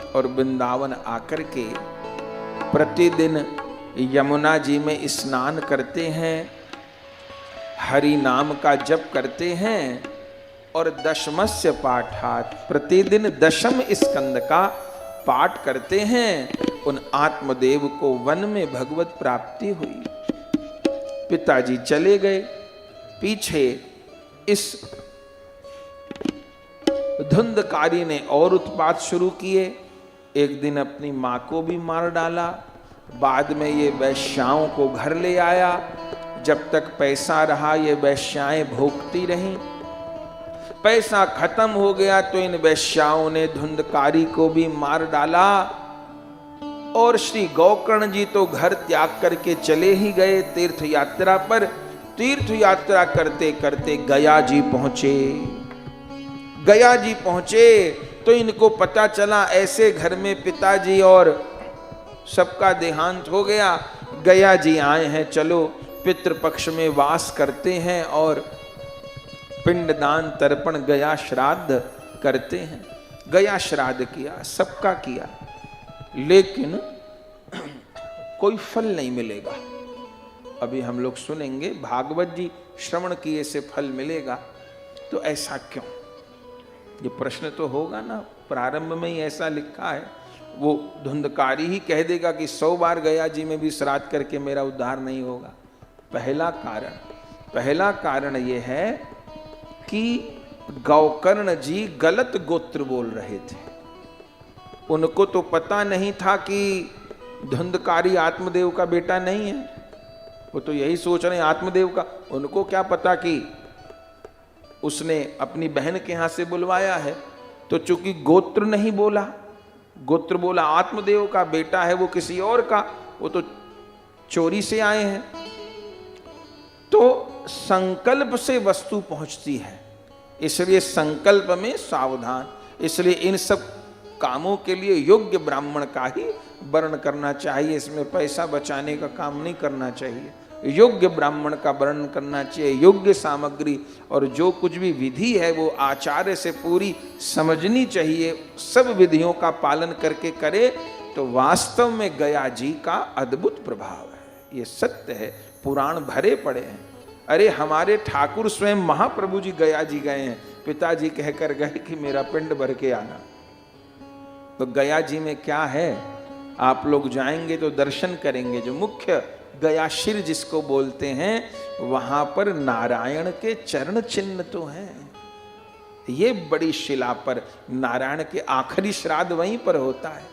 और वृंदावन आकर के प्रतिदिन यमुना जी में स्नान करते हैं, हरि नाम का जप करते हैं और दशमस्य पाठात, प्रतिदिन दशम स्कंद का पाठ करते हैं। उन आत्मदेव को वन में भगवत प्राप्ति हुई। पिताजी चले गए, पीछे इस धुंधकारी ने और उत्पात शुरू किए। एक दिन अपनी माँ को भी मार डाला, बाद में ये वैश्याओं को घर ले आया। जब तक पैसा रहा ये वैश्याएं भोगती रहीं। पैसा खत्म हो गया तो इन वैश्याओं ने धुंधकारी को भी मार डाला। और श्री गोकर्ण जी तो घर त्याग करके चले ही गए तीर्थ यात्रा पर। तीर्थ यात्रा करते करते गया जी पहुंचे। गया जी पहुंचे तो इनको पता चला ऐसे घर में पिताजी और सबका देहांत हो गया। गया जी आए हैं, चलो पितृपक्ष में वास करते हैं और पिंडदान तर्पण गया श्राद्ध करते हैं। गया श्राद्ध किया, सबका किया, लेकिन कोई फल नहीं मिलेगा। अभी हम लोग सुनेंगे भागवत जी श्रवण किए से फल मिलेगा। तो ऐसा क्यों? ये प्रश्न तो होगा ना। प्रारंभ में ही ऐसा लिखा है। वो धुंधकारी ही कह देगा कि 100 बार गया जी में भी श्राद्ध करके मेरा उद्धार नहीं होगा। पहला कारण ये है कि गोकर्ण जी गलत गोत्र बोल रहे थे। उनको तो पता नहीं था कि धुंधकारी आत्मदेव का बेटा नहीं है। वो तो यही सोच रहे हैं आत्मदेव का। उनको क्या पता कि उसने अपनी बहन के यहां से बुलवाया है। तो चूंकि गोत्र नहीं बोला, गोत्र बोला आत्मदेव का बेटा है वो किसी और का, वो तो चोरी से आए हैं। तो संकल्प से वस्तु पहुंचती है, इसलिए संकल्प में सावधान। इसलिए इन सब कामों के लिए योग्य ब्राह्मण का ही वर्ण करना चाहिए। इसमें पैसा बचाने का काम नहीं करना चाहिए। योग्य ब्राह्मण का वर्णन करना चाहिए, योग्य सामग्री, और जो कुछ भी विधि है वो आचार्य से पूरी समझनी चाहिए। सब विधियों का पालन करके करे तो वास्तव में गया जी का अद्भुत प्रभाव है। ये सत्य है, पुराण भरे पड़े हैं। अरे हमारे ठाकुर स्वयं महाप्रभु जी गया जी गए हैं, पिताजी कहकर गए कि मेरा पिंड भर के आना। तो गया जी में क्या है, आप लोग जाएंगे तो दर्शन करेंगे। जो मुख्य गया शिर जिसको बोलते हैं, वहां पर नारायण के चरण चिन्ह तो हैं। ये बड़ी शिला पर नारायण के आखिरी श्राद्ध वहीं पर होता है।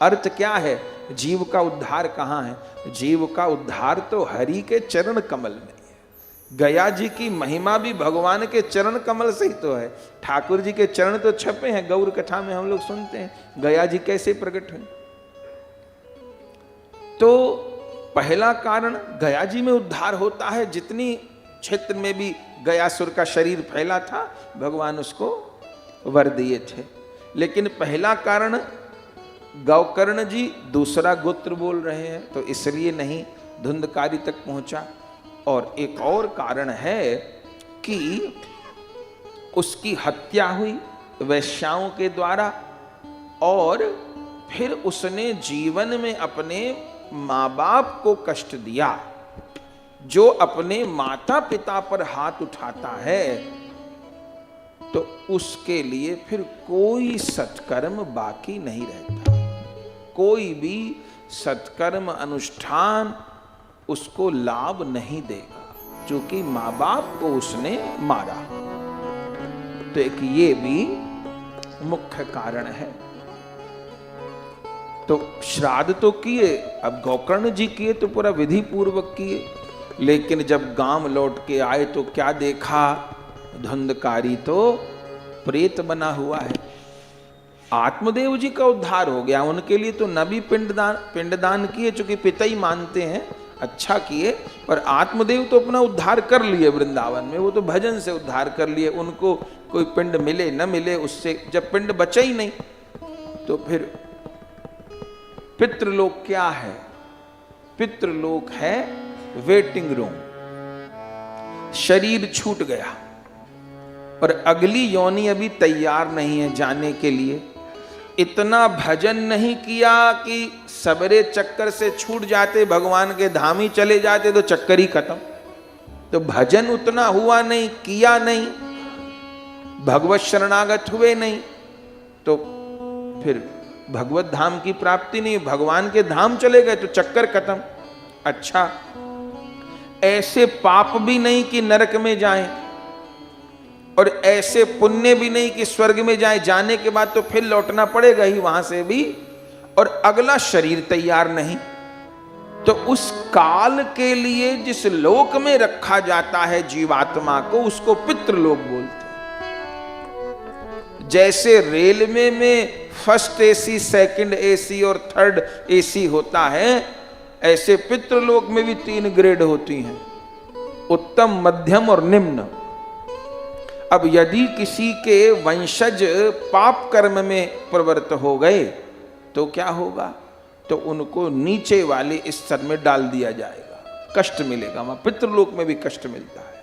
अर्थ क्या है, जीव का उद्धार कहाँ है? जीव का उद्धार तो हरि के चरण कमल में है। गया जी की महिमा भी भगवान के चरण कमल से ही तो है। ठाकुर जी के चरण तो छपे हैं, गौर कथा में हम लोग सुनते हैं गया जी कैसे प्रकट हुए। तो पहला कारण गया जी में उद्धार होता है। जितनी क्षेत्र में भी गयासुर का शरीर फैला था, भगवान उसको वर दिए थे। लेकिन पहला कारण गौकर्ण जी दूसरा गोत्र बोल रहे हैं, तो इसलिए नहीं धुंधकारी तक पहुंचा। और एक और कारण है कि उसकी हत्या हुई वैश्याओं के द्वारा, और फिर उसने जीवन में अपने माँ बाप को कष्ट दिया। जो अपने माता पिता पर हाथ उठाता है तो उसके लिए फिर कोई सत्कर्म बाकी नहीं रहता। कोई भी सत्कर्म अनुष्ठान उसको लाभ नहीं देगा, क्योंकि माँ बाप को उसने मारा। तो एक ये भी मुख्य कारण है। तो श्राद्ध तो किए, अब गोकर्ण जी किए तो पूरा विधि पूर्वक किए, लेकिन जब गांव लौट के आए तो क्या देखा, धुंधकारी तो प्रेत बना हुआ है। आत्मदेव जी का उद्धार हो गया, उनके लिए तो नबी पिंडदान किए, चूंकि पिता ही मानते हैं, अच्छा किए। पर आत्मदेव तो अपना उद्धार कर लिए वृंदावन में, वो तो भजन से उद्धार कर लिए। उनको कोई पिंड मिले न मिले, उससे जब पिंड बचा ही नहीं, तो फिर पितृलोक क्या है? पितृलोक है वेटिंग रूम। शरीर छूट गया और अगली योनि अभी तैयार नहीं है जाने के लिए। इतना भजन नहीं किया कि सबरे चक्कर से छूट जाते, भगवान के धाम ही चले जाते, तो चक्कर ही खत्म। तो भजन उतना हुआ नहीं, किया नहीं, भगवत शरणागत हुए नहीं, तो फिर भगवत धाम की प्राप्ति नहीं। भगवान के धाम चले गए तो चक्कर खत्म। अच्छा, ऐसे पाप भी नहीं कि नरक में जाएं, और ऐसे पुण्य भी नहीं कि स्वर्ग में जाएं। जाने के बाद तो फिर लौटना पड़ेगा ही वहां से भी, और अगला शरीर तैयार नहीं। तो उस काल के लिए जिस लोक में रखा जाता है जीवात्मा को, उसको पितृलोक बोलते हैं। जैसे रेलवे में फर्स्ट एसी, सेकंड एसी और थर्ड एसी होता है, ऐसे पितृलोक में भी 3 ग्रेड होती हैं, उत्तम, मध्यम और निम्न। अब यदि किसी के वंशज पाप कर्म में प्रवृत्त हो गए तो क्या होगा? तो उनको नीचे वाले स्तर में डाल दिया जाएगा, कष्ट मिलेगा। वहां पितृलोक में भी कष्ट मिलता है।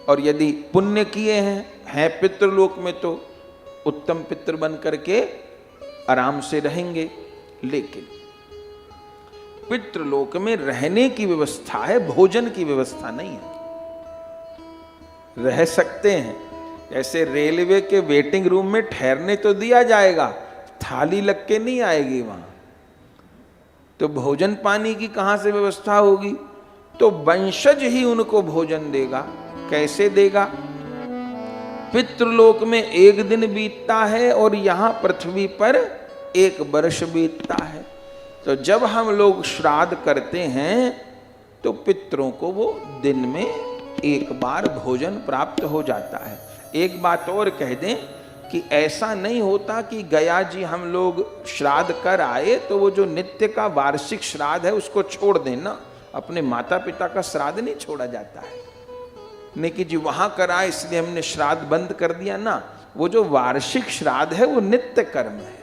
और यदि पुण्य किए हैं पितृलोक में, तो उत्तम पितृ बन करके आराम से रहेंगे। लेकिन पितृलोक में रहने की व्यवस्था है, भोजन की व्यवस्था नहीं है। रह सकते हैं, ऐसे रेलवे के वेटिंग रूम में ठहरने तो दिया जाएगा, थाली लग के नहीं आएगी वहां। तो भोजन पानी की कहां से व्यवस्था होगी? तो वंशज ही उनको भोजन देगा। कैसे देगा? पितृलोक में 1 दिन बीतता है और यहां पृथ्वी पर 1 वर्ष बीतता है। तो जब हम लोग श्राद्ध करते हैं तो पितरों को वो दिन में 1 बार भोजन प्राप्त हो जाता है। एक बात और कह दें कि ऐसा नहीं होता कि गया जी हम लोग श्राद्ध कर आए तो वो जो नित्य का वार्षिक श्राद्ध है उसको छोड़ देना। अपने माता पिता का श्राद्ध नहीं छोड़ा जाता है, नहीं कि जी वहां करा इसलिए हमने श्राद्ध बंद कर दिया ना। वो जो वार्षिक श्राद्ध है वो नित्य कर्म है,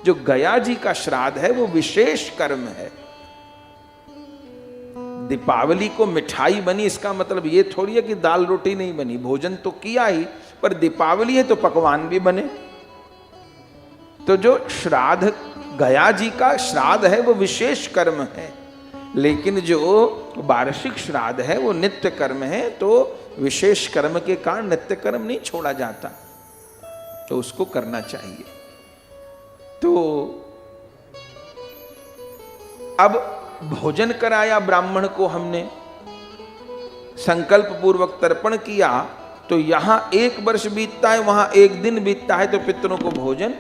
जो गया जी का श्राद्ध है वो विशेष कर्म है। दीपावली को मिठाई बनी इसका मतलब ये थोड़ी है कि दाल रोटी नहीं बनी, भोजन तो किया ही, पर दीपावली है तो पकवान भी बने। तो जो श्राद्ध गया जी का श्राद्ध है वो विशेष कर्म है। लेकिन जो वार्षिक श्राद्ध है वो नित्य कर्म है, तो विशेष कर्म के कारण नित्य कर्म नहीं छोड़ा जाता, तो उसको करना चाहिए। तो अब भोजन कराया ब्राह्मण को हमने, संकल्प पूर्वक तर्पण किया, तो यहां 1 वर्ष बीतता है, वहां 1 दिन बीतता है, तो पितरों को भोजन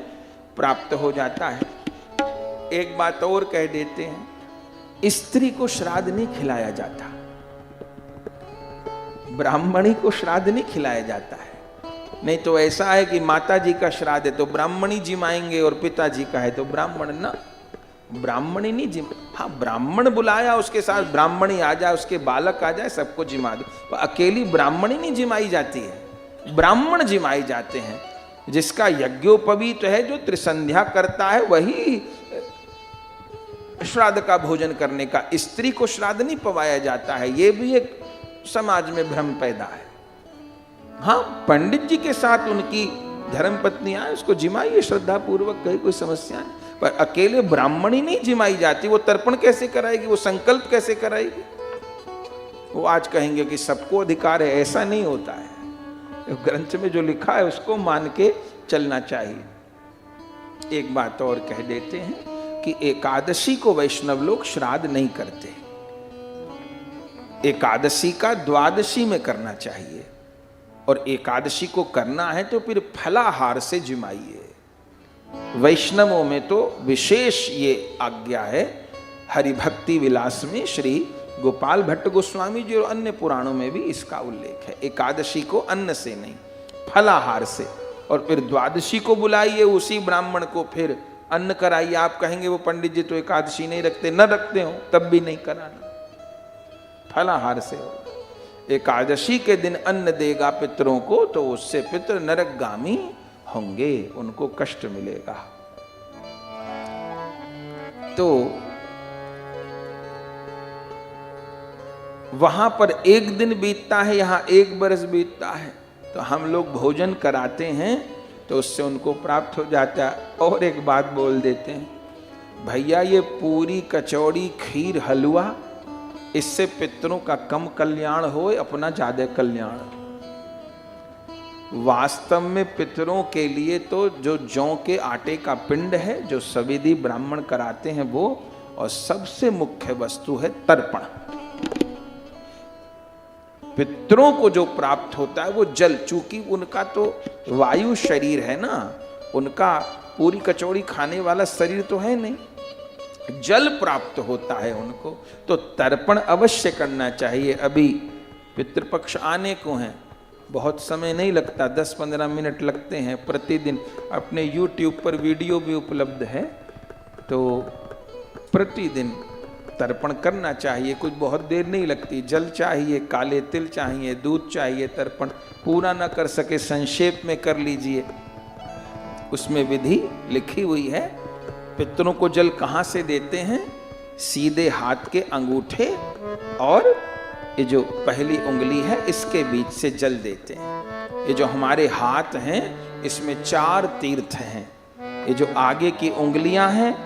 प्राप्त हो जाता है। एक बात और कह देते हैं, स्त्री को श्राद्ध नहीं खिलाया जाता, ब्राह्मणी को श्राद्ध नहीं खिलाया जाता है। नहीं तो ऐसा है कि माता जी का श्राद्ध है तो ब्राह्मणी जिमाएंगे और पिताजी का है तो ब्राह्मण ना, ब्राह्मणी नहीं जिम। हाँ, ब्राह्मण बुलाया, उसके साथ ब्राह्मणी आ जाए, उसके बालक आ जाए, सबको जिमा दो, पर अकेली ब्राह्मणी नहीं जिमाई जाती है, ब्राह्मण जिमाई जाते हैं। जिसका यज्ञोपवीत है, जो त्रिसंध्या करता है, वही श्राद्ध का भोजन करने का, स्त्री को श्राद्ध नहीं पवाया जाता है। ये भी एक समाज में भ्रम पैदा है। हाँ, पंडित जी के साथ उनकी धर्मपत्नी आए, उसको जिमाइए श्रद्धा पूर्वक, कोई समस्या नहीं, पर अकेले ब्राह्मणी नहीं जिमाई जाती। वो तर्पण कैसे कराएगी, वो संकल्प कैसे कराएगी? वो आज कहेंगे कि सबको अधिकार है, ऐसा नहीं होता है। ग्रंथ में जो लिखा है उसको मान के चलना चाहिए। एक बात और कह देते हैं कि एकादशी को वैष्णव लोग श्राद्ध नहीं करते, एकादशी का द्वादशी में करना चाहिए, और एकादशी को करना है तो फिर फलाहार से जिमाइए। वैष्णवों में तो विशेष ये आज्ञा है, हरिभक्ति विलास में श्री गोपाल भट्ट गोस्वामी जी और अन्य पुराणों में भी इसका उल्लेख है। एकादशी को अन्न से नहीं, फलाहार से, और फिर द्वादशी को बुलाइए, उसी ब्राह्मण को फिर अन्न कराइए। आप कहेंगे वो पंडित जी तो एकादशी नहीं रखते, न रखते हो तब भी नहीं कराना, फलाहार से हो। एकादशी के दिन अन्न देगा पितरों को, तो उससे पितर नरकगामी होंगे, उनको कष्ट मिलेगा। तो वहां पर 1 दिन बीतता है, यहां 1 वर्ष बीतता है, तो हम लोग भोजन कराते हैं तो उससे उनको प्राप्त हो जाता है। और एक बात बोल देते हैं, भैया ये पूरी कचौड़ी खीर हलवा, इससे पितरों का कम कल्याण हो, अपना ज्यादा कल्याण। वास्तव में पितरों के लिए तो जो जौ के आटे का पिंड है, जो सविधि ब्राह्मण कराते हैं वो, और सबसे मुख्य वस्तु है तर्पण। पितरों को जो प्राप्त होता है वो जल, चूंकि उनका तो वायु शरीर है ना, उनका पूरी कचौड़ी खाने वाला शरीर तो है नहीं, जल प्राप्त होता है उनको, तो तर्पण अवश्य करना चाहिए। अभी पितृपक्ष आने को हैं, बहुत समय नहीं लगता, 10-15 मिनट लगते हैं प्रतिदिन। अपने YouTube पर वीडियो भी उपलब्ध है, तो प्रतिदिन तर्पण करना चाहिए, कुछ बहुत देर नहीं लगती। जल चाहिए, काले तिल चाहिए, दूध चाहिए, तर्पण पूरा ना कर सके संक्षेप में कर लीजिए, उसमें विधि लिखी हुई है। पितरों को जल कहाँ से देते हैं? सीधे हाथ के अंगूठे और ये जो पहली उंगली है इसके बीच से जल देते हैं। ये जो हमारे हाथ हैं इसमें 4 तीर्थ हैं, ये जो आगे की उंगलियां हैं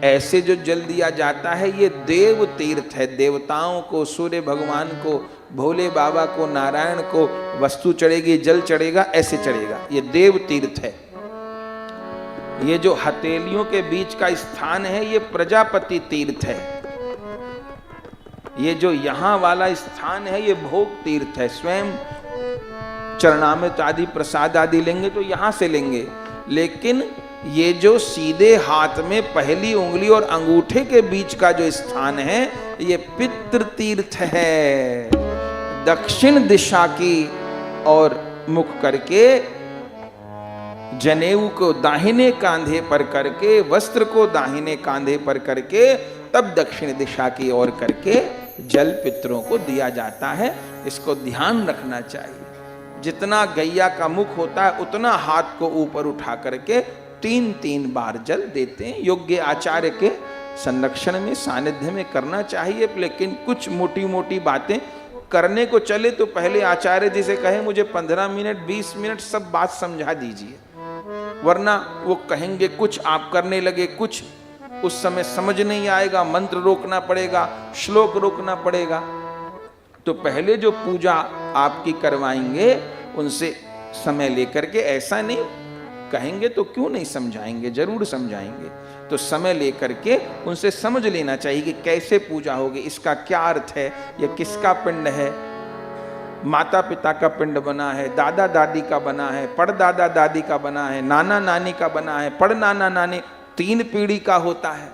ऐसे जो जल दिया जाता है ये देव तीर्थ है। देवताओं को, सूर्य भगवान को, भोले बाबा को, नारायण को वस्तु चढ़ेगी, जल चढ़ेगा, ऐसे चढ़ेगा, ये देव तीर्थ है। ये जो हथेलियों के बीच का स्थान है ये प्रजापति तीर्थ है। ये जो यहां वाला स्थान है ये भोग तीर्थ है। स्वयं चरणामृत आदि प्रसाद आदि लेंगे तो यहां से लेंगे, लेकिन ये जो सीधे हाथ में पहली उंगली और अंगूठे के बीच का जो स्थान है ये पितृ तीर्थ है। दक्षिण दिशा की और मुख करके, जनेऊ को दाहिने कांधे पर करके, वस्त्र को दाहिने कांधे पर करके, तब दक्षिण दिशा की ओर करके जल पितरों को दिया जाता है। इसको ध्यान रखना चाहिए। जितना गैया का मुख होता है उतना हाथ को ऊपर उठा करके 3-3 बार जल देते हैं। योग्य आचार्य के संरक्षण में, सानिध्य में करना चाहिए, लेकिन कुछ मोटी मोटी बातें करने को चले तो पहले आचार्य जी से कहे मुझे 15 मिनट 20 मिनट सब बात समझा दीजिए, वरना वो कहेंगे कुछ, आप करने लगे कुछ, उस समय समझ नहीं आएगा, मंत्र रोकना पड़ेगा, श्लोक रोकना पड़ेगा। तो पहले जो पूजा आपकी करवाएंगे उनसे समय लेकर के, ऐसा नहीं कहेंगे तो क्यों नहीं समझाएंगे, जरूर समझाएंगे। तो समय लेकर के उनसे समझ लेना चाहिए कि कैसे पूजा होगी, इसका क्या अर्थ है, यह किसका पिंड है। माता पिता का पिंड बना है, दादा दादी का बना है, पड़दादा दादी का बना है, नाना नानी का बना है, पड़ नाना नानी, 3 पीढ़ी का होता है।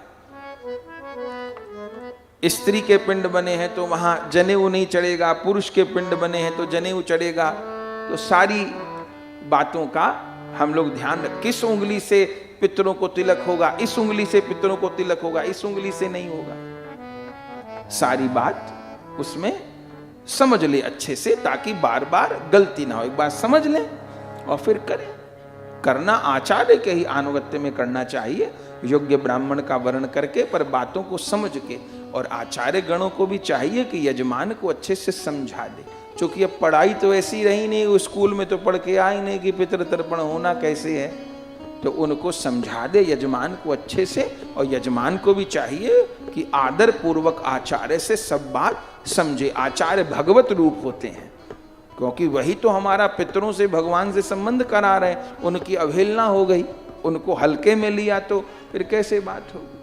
स्त्री के पिंड बने हैं तो वहां जनेऊ नहीं चढ़ेगा, पुरुष के पिंड बने हैं तो जनेऊ चढ़ेगा। तो सारी बातों का हम लोग ध्यान रख, किस उंगली से पितरों को तिलक होगा, इस उंगली से पितरों को तिलक होगा, इस उंगली से नहीं होगा। सारी बात उसमें समझ ले अच्छे से, ताकि बार बार गलती ना हो। एक बार समझ ले और फिर करें। करना आचार्य के ही अनुगत्य में करना चाहिए, योग्य ब्राह्मण का वर्ण करके, पर बातों को समझ के। और आचार्य गणों को भी चाहिए कि यजमान को अच्छे से समझा दे, क्योंकि अब पढ़ाई तो ऐसी रही नहीं, स्कूल में तो पढ़ के आई नहीं कि पितृ तर्पण होना कैसे है। तो उनको समझा दे यजमान को अच्छे से, और यजमान को भी चाहिए कि आदर पूर्वक आचार्य से सब बात समझे। आचार्य भगवत रूप होते हैं, क्योंकि वही तो हमारा पितरों से भगवान से संबंध करा रहे हैं। उनकी अवहेलना हो गई, उनको हल्के में लिया तो फिर कैसे बात होगी।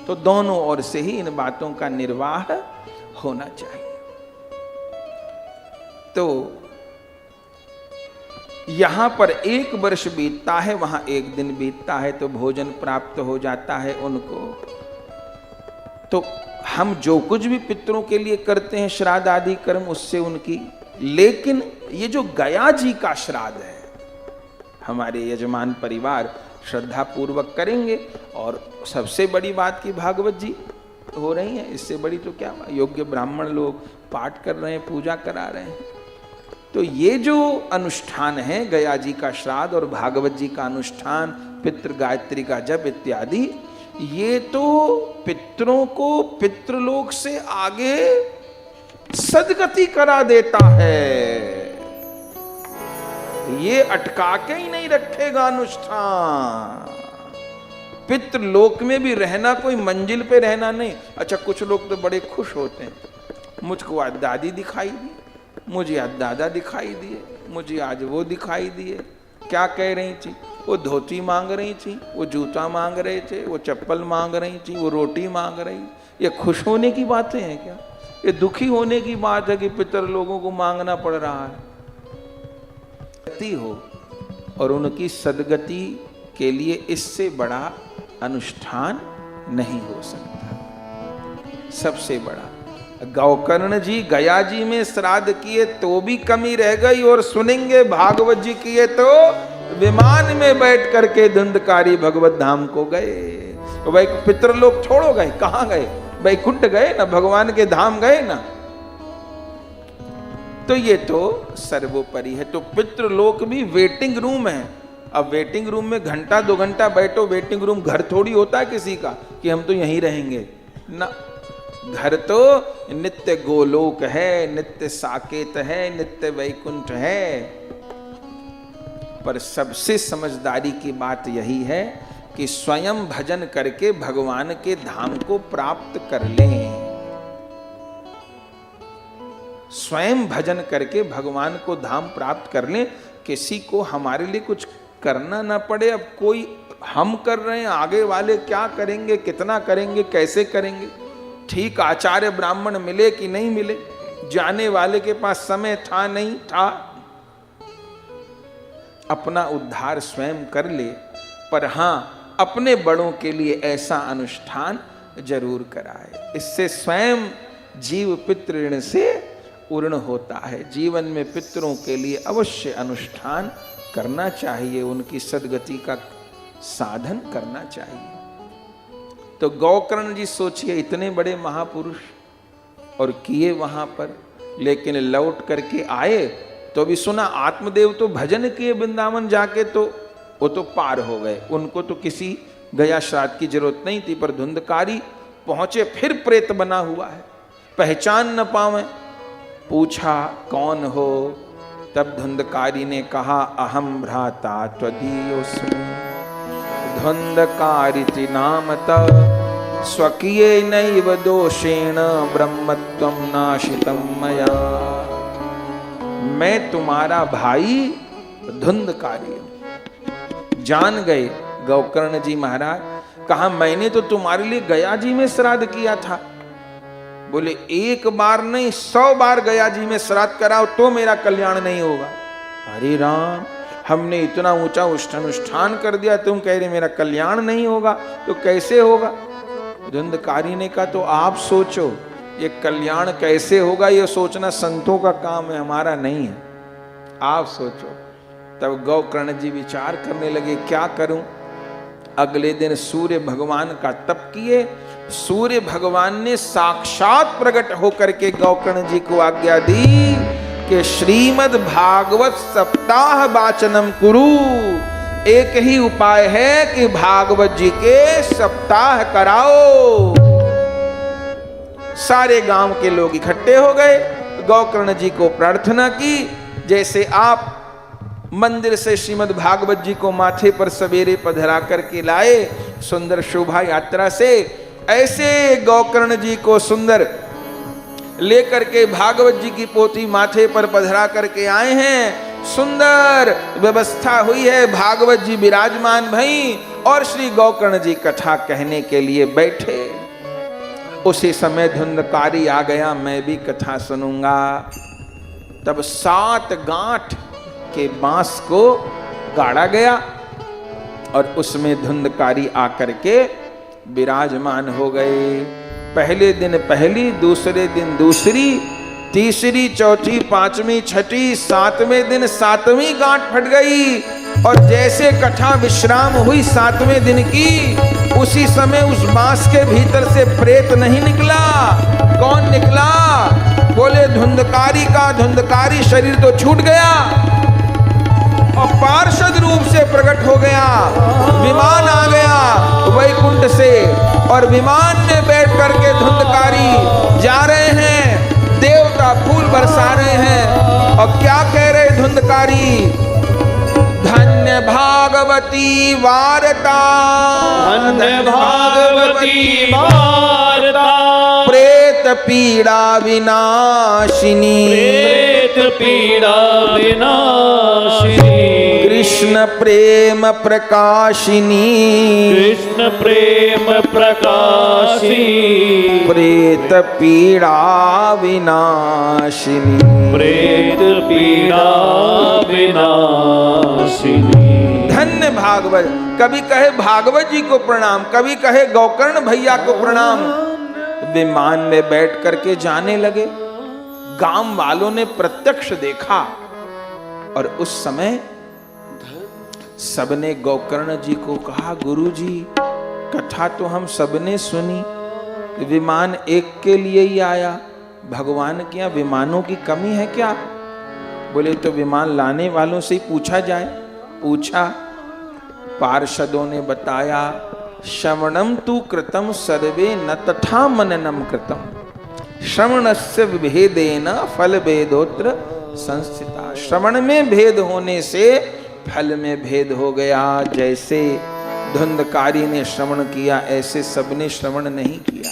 तो दोनों ओर से ही इन बातों का निर्वाह होना चाहिए। तो यहां पर 1 वर्ष बीतता है, वहां 1 दिन बीतता है, तो भोजन प्राप्त हो जाता है उनको। तो हम जो कुछ भी पितरों के लिए करते हैं श्राद्ध आदि कर्म, उससे उनकी, लेकिन ये जो गया जी का श्राद्ध है, हमारे यजमान परिवार श्रद्धा पूर्वक करेंगे। और सबसे बड़ी बात की भागवत जी हो रही है, इससे बड़ी तो क्या, योग्य ब्राह्मण लोग पाठ कर रहे हैं, पूजा करा रहे हैं। तो ये जो अनुष्ठान है, गया जी का श्राद्ध और भागवत जी का अनुष्ठान, पितृ गायत्री का जप इत्यादि, ये तो पितरों को पितृलोक से आगे सदगति करा देता है। ये अटका के ही नहीं रखेगा अनुष्ठान। पितृलोक में भी रहना कोई मंजिल पे रहना नहीं। अच्छा, कुछ लोग तो बड़े खुश होते हैं, मुझको आज दादी दिखाई दी, मुझे आज दादा दिखाई दिए, मुझे आज वो दिखाई दिए। क्या कह रही थी? वो धोती मांग रही थी, वो जूता मांग रहे थे, वो चप्पल मांग रही थी, वो रोटी मांग रही। ये खुश होने की बातें हैं क्या? ये दुखी होने की बात है कि पितर लोगों को मांगना पड़ रहा है। गति हो और उनकी सदगति के लिए इससे बड़ा अनुष्ठान नहीं हो सकता। सबसे बड़ा गौकर्ण जी गया जी में श्राद्ध किए तो भी कमी रह गई, और सुनेंगे भागवत जी किए तो विमान में बैठ करके धुंधकारी भगवत धाम को गए। तो भाई पितृलोक छोड़ो गए, कहां गए? वैकुंठ गए ना, भगवान के धाम गए ना। तो ये तो सर्वोपरि है। तो पितृलोक भी वेटिंग रूम है। अब वेटिंग रूम में घंटा 2 घंटा बैठो, वेटिंग रूम घर थोड़ी होता है किसी का कि हम तो यहीं रहेंगे ना। घर तो नित्य गोलोक है, नित्य साकेत है, नित्य वैकुंठ है। पर सबसे समझदारी की बात यही है कि स्वयं भजन करके भगवान के धाम को प्राप्त कर लें। स्वयं भजन करके भगवान को धाम प्राप्त कर लें, किसी को हमारे लिए कुछ करना ना पड़े। अब कोई हम कर रहे हैं, आगे वाले क्या करेंगे, कितना करेंगे, कैसे करेंगे, ठीक आचार्य ब्राह्मण मिले कि नहीं मिले, जाने वाले के पास समय था नहीं था। अपना उद्धार स्वयं कर ले, पर हां अपने बड़ों के लिए ऐसा अनुष्ठान जरूर कराए। इससे स्वयं जीव पितृ ऋण से पूर्ण होता है। जीवन में पितरों के लिए अवश्य अनुष्ठान करना चाहिए, उनकी सदगति का साधन करना चाहिए। तो गौकर्ण जी सोचिए, इतने बड़े महापुरुष और किए वहां पर, लेकिन लौट करके आए तो भी सुना आत्मदेव तो भजन किए वृंदावन जाके, तो वो तो पार हो गए, उनको तो किसी गया श्राद्ध की जरूरत नहीं थी। पर धुंधकारी पहुंचे, फिर प्रेत बना हुआ है, पहचान न पावे। पूछा कौन हो? तब धुंधकारी ने कहा अहम भ्राता त्वदीयोस्मि। धुंधकारिति नामतः स्वकीये नैव दोषेण ब्रह्मत्वं नाशितं मया। मैं तुम्हारा भाई धुंधकारी हूं। जान गए गोकर्ण जी महाराज, कहा मैंने तो तुम्हारे लिए गया जी में श्राद्ध किया था। बोले एक बार नहीं 100 बार गया जी में श्राद्ध कराओ तो मेरा कल्याण नहीं होगा। अरे राम, हमने इतना ऊंचा अनुष्ठान कर दिया, तुम कह रहे मेरा कल्याण नहीं होगा, तो कैसे होगा? धुंधकारी ने कहा तो आप सोचो, ये कल्याण कैसे होगा, ये सोचना संतों का काम है, हमारा नहीं है, आप सोचो। तब गोकर्ण जी विचार करने लगे क्या करूं। अगले दिन सूर्य भगवान का तप किए। सूर्य भगवान ने साक्षात प्रकट होकर के गोकर्ण जी को आज्ञा दी कि श्रीमद् भागवत सप्ताह वाचनम कुरु। एक ही उपाय है कि भागवत जी के सप्ताह कराओ। सारे गांव के लोग इकट्ठे हो गए, गोकर्ण जी को प्रार्थना की, जैसे आप मंदिर से श्रीमद् भागवत जी को माथे पर सवेरे पधरा करके लाए सुंदर शोभा यात्रा से, ऐसे गोकर्ण जी को सुंदर लेकर के भागवत जी की पोथी माथे पर पधरा करके आए हैं। सुंदर व्यवस्था हुई है, भागवत जी विराजमान भई और श्री गोकर्ण जी कथा कहने के लिए बैठे। उसी समय धुंधकारी आ गया, मैं भी कथा सुनूंगा। तब 7 गांठ के बांस को गाड़ा गया और उसमें धुंधकारी आकर के विराजमान हो गए। पहले दिन पहली, दूसरे दिन दूसरी, तीसरी, चौथी, पांचवी, छठी, 7वें दिन 7वीं गांठ फट गई। और जैसे कथा विश्राम हुई 7वें दिन की, उसी समय उस बांस के भीतर से प्रेत नहीं निकला। कौन निकला? बोले धुंधकारी का धुंधकारी शरीर तो छूट गया और पार्षद रूप से प्रकट हो गया। विमान आ गया वैकुंठ से और विमान में बैठ करके धुंधकारी जा रहे हैं, देवता फूल बरसा रहे हैं और क्या कह रहे धुंधकारी? धन्य भागवती वार्ता, धन्य भागवती वार्ता, प्रेत पीड़ा विनाशिनी, प्रेत पीड़ा विनाशिनी, कृष्ण प्रेम प्रकाशिनी, कृष्ण प्रेम प्रकाशिनी, प्रेत पीड़ा विनाशिनी, प्रेत पीड़ा विनाशिनी। धन्य भागवत। कभी कहे भागवत जी को प्रणाम, कभी कहे गोकर्ण भैया को प्रणाम। विमान में बैठ करके जाने लगे। गांव वालों ने प्रत्यक्ष देखा और उस समय सबने गोकर्ण जी को कहा, गुरुजी कथा तो हम सबने सुनी, विमान एक के लिए ही आया, भगवान के यहाँ विमानों की कमी है क्या? बोले तो विमान लाने वालों से ही पूछा जाए। पूछा, पार्षदों ने बताया, श्रवणम तु कृतम सर्वे न तथा मननम कृतम, श्रवणस्य विभेदेन फल भेदोत्र संस्थिता। श्रवण में भेद होने से फल में भेद हो गया। जैसे धुंधकारी ने श्रवण किया, ऐसे सबने श्रवण नहीं किया।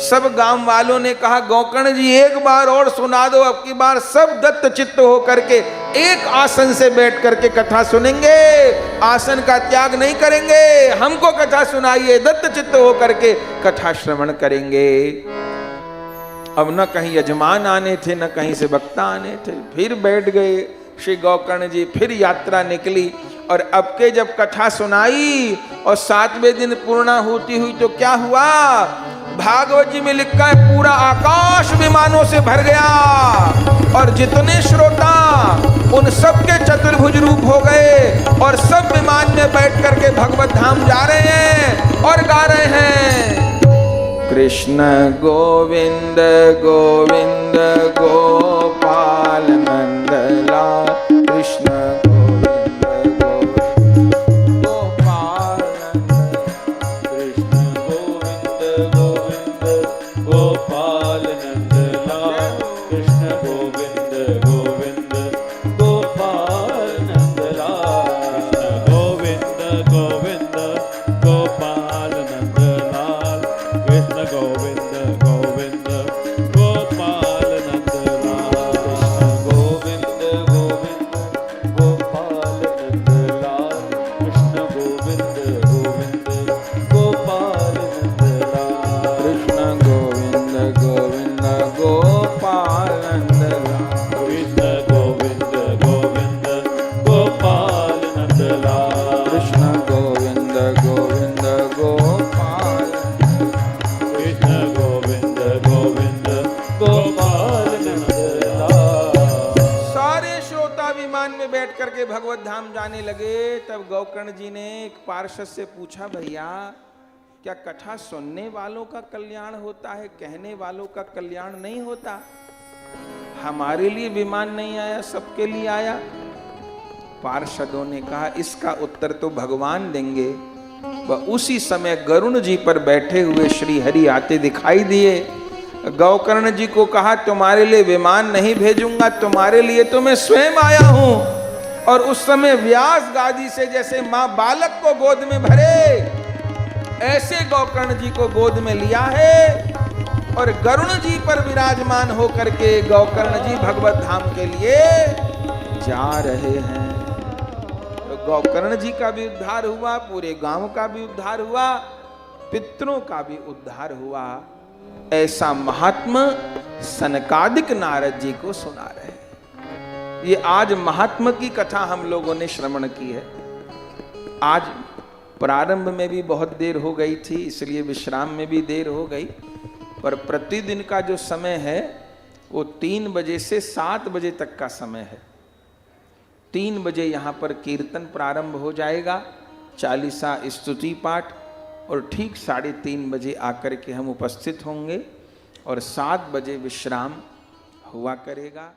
सब गांव वालों ने कहा, गोकर्ण जी एक बार और सुना दो, अब की बार सब दत्त चित्त हो करके एक आसन से बैठ करके कथा सुनेंगे, आसन का त्याग नहीं करेंगे, हमको कथा सुनाइए, दत्त चित्त हो करके कथा श्रवण करेंगे। अब न कहीं यजमान आने थे, न कहीं से वक्ता आने थे, फिर बैठ गए श्री गोकर्ण जी। फिर यात्रा निकली और अब के जब कथा सुनाई और 7वें दिन पूर्णाहुति हुई तो क्या हुआ? भागवत जी में लिखा है पूरा आकाश विमानों से भर गया और जितने श्रोता उन सब के चतुर्भुज रूप हो गए और सब विमान में बैठ करके भगवत धाम जा रहे हैं और गा रहे हैं, कृष्ण गोविंद गोविंद गोपाल नंदलाल, कृष्ण गोविंद गोविंद गोपाल नंदलाल, कृष्ण गोविंद गोविंद गोपाल नंदलाल, कृष्ण गोविंद गोविंद गोपाल नंदलाल, कृष्ण गोविंद गोविंद गोविंद गोपाल नंदलाल कृष्ण गोविंद गोविंद गोपाल नंदलाल कृष्ण गोविंद गोविंद गोपाल नंदलाल कृष्ण गोविंद गोविंद गोपाल नंदलाल कृष्ण गोविंद गोविंद गोपाल नंदलाल कृष्ण गोविंद गोविंद गोपाल कृष्ण गोविंद गोविंद गोपाल नंदलाल। सारे श्रोता विमान में बैठ करके भगवत धाम जाने लगे। तब गौकर्ण जी ने एक पार्षद से पूछा, भैया क्या कथा सुनने वालों का कल्याण होता है, कहने वालों का कल्याण नहीं होता? हमारे लिए विमान नहीं आया, सबके लिए आया। पार्षदों ने कहा, इसका उत्तर तो भगवान देंगे। वह उसी समय गरुण जी पर बैठे हुए श्री हरि आते दिखाई दिए। गौकर्ण जी को कहा, तुम्हारे लिए विमान नहीं भेजूंगा, तुम्हारे लिए तो मैं स्वयं आया हूं। और उस समय व्यास गादी से जैसे मां बालक को गोद में भरे, ऐसे गौकर्ण जी को गोद में लिया है और गरुण जी पर विराजमान होकर के गौकर्ण जी भगवत धाम के लिए जा रहे हैं। तो गौकर्ण जी का भी उद्धार हुआ, पूरे गांव का भी उद्धार हुआ, पितरों का भी उद्धार हुआ। ऐसा महात्मा सनकादिक नारद जी को सुना रहे हैं। ये आज महात्मा की कथा हम लोगों ने श्रवण की है। आज प्रारंभ में भी बहुत देर हो गई थी, इसलिए विश्राम में भी देर हो गई। पर प्रतिदिन का जो समय है वो 3 बजे से 7 बजे तक का समय है। 3 बजे यहाँ पर कीर्तन प्रारंभ हो जाएगा, चालीसा स्तुति पाठ, और ठीक 3:30 बजे आकर के हम उपस्थित होंगे और 7 बजे विश्राम हुआ करेगा।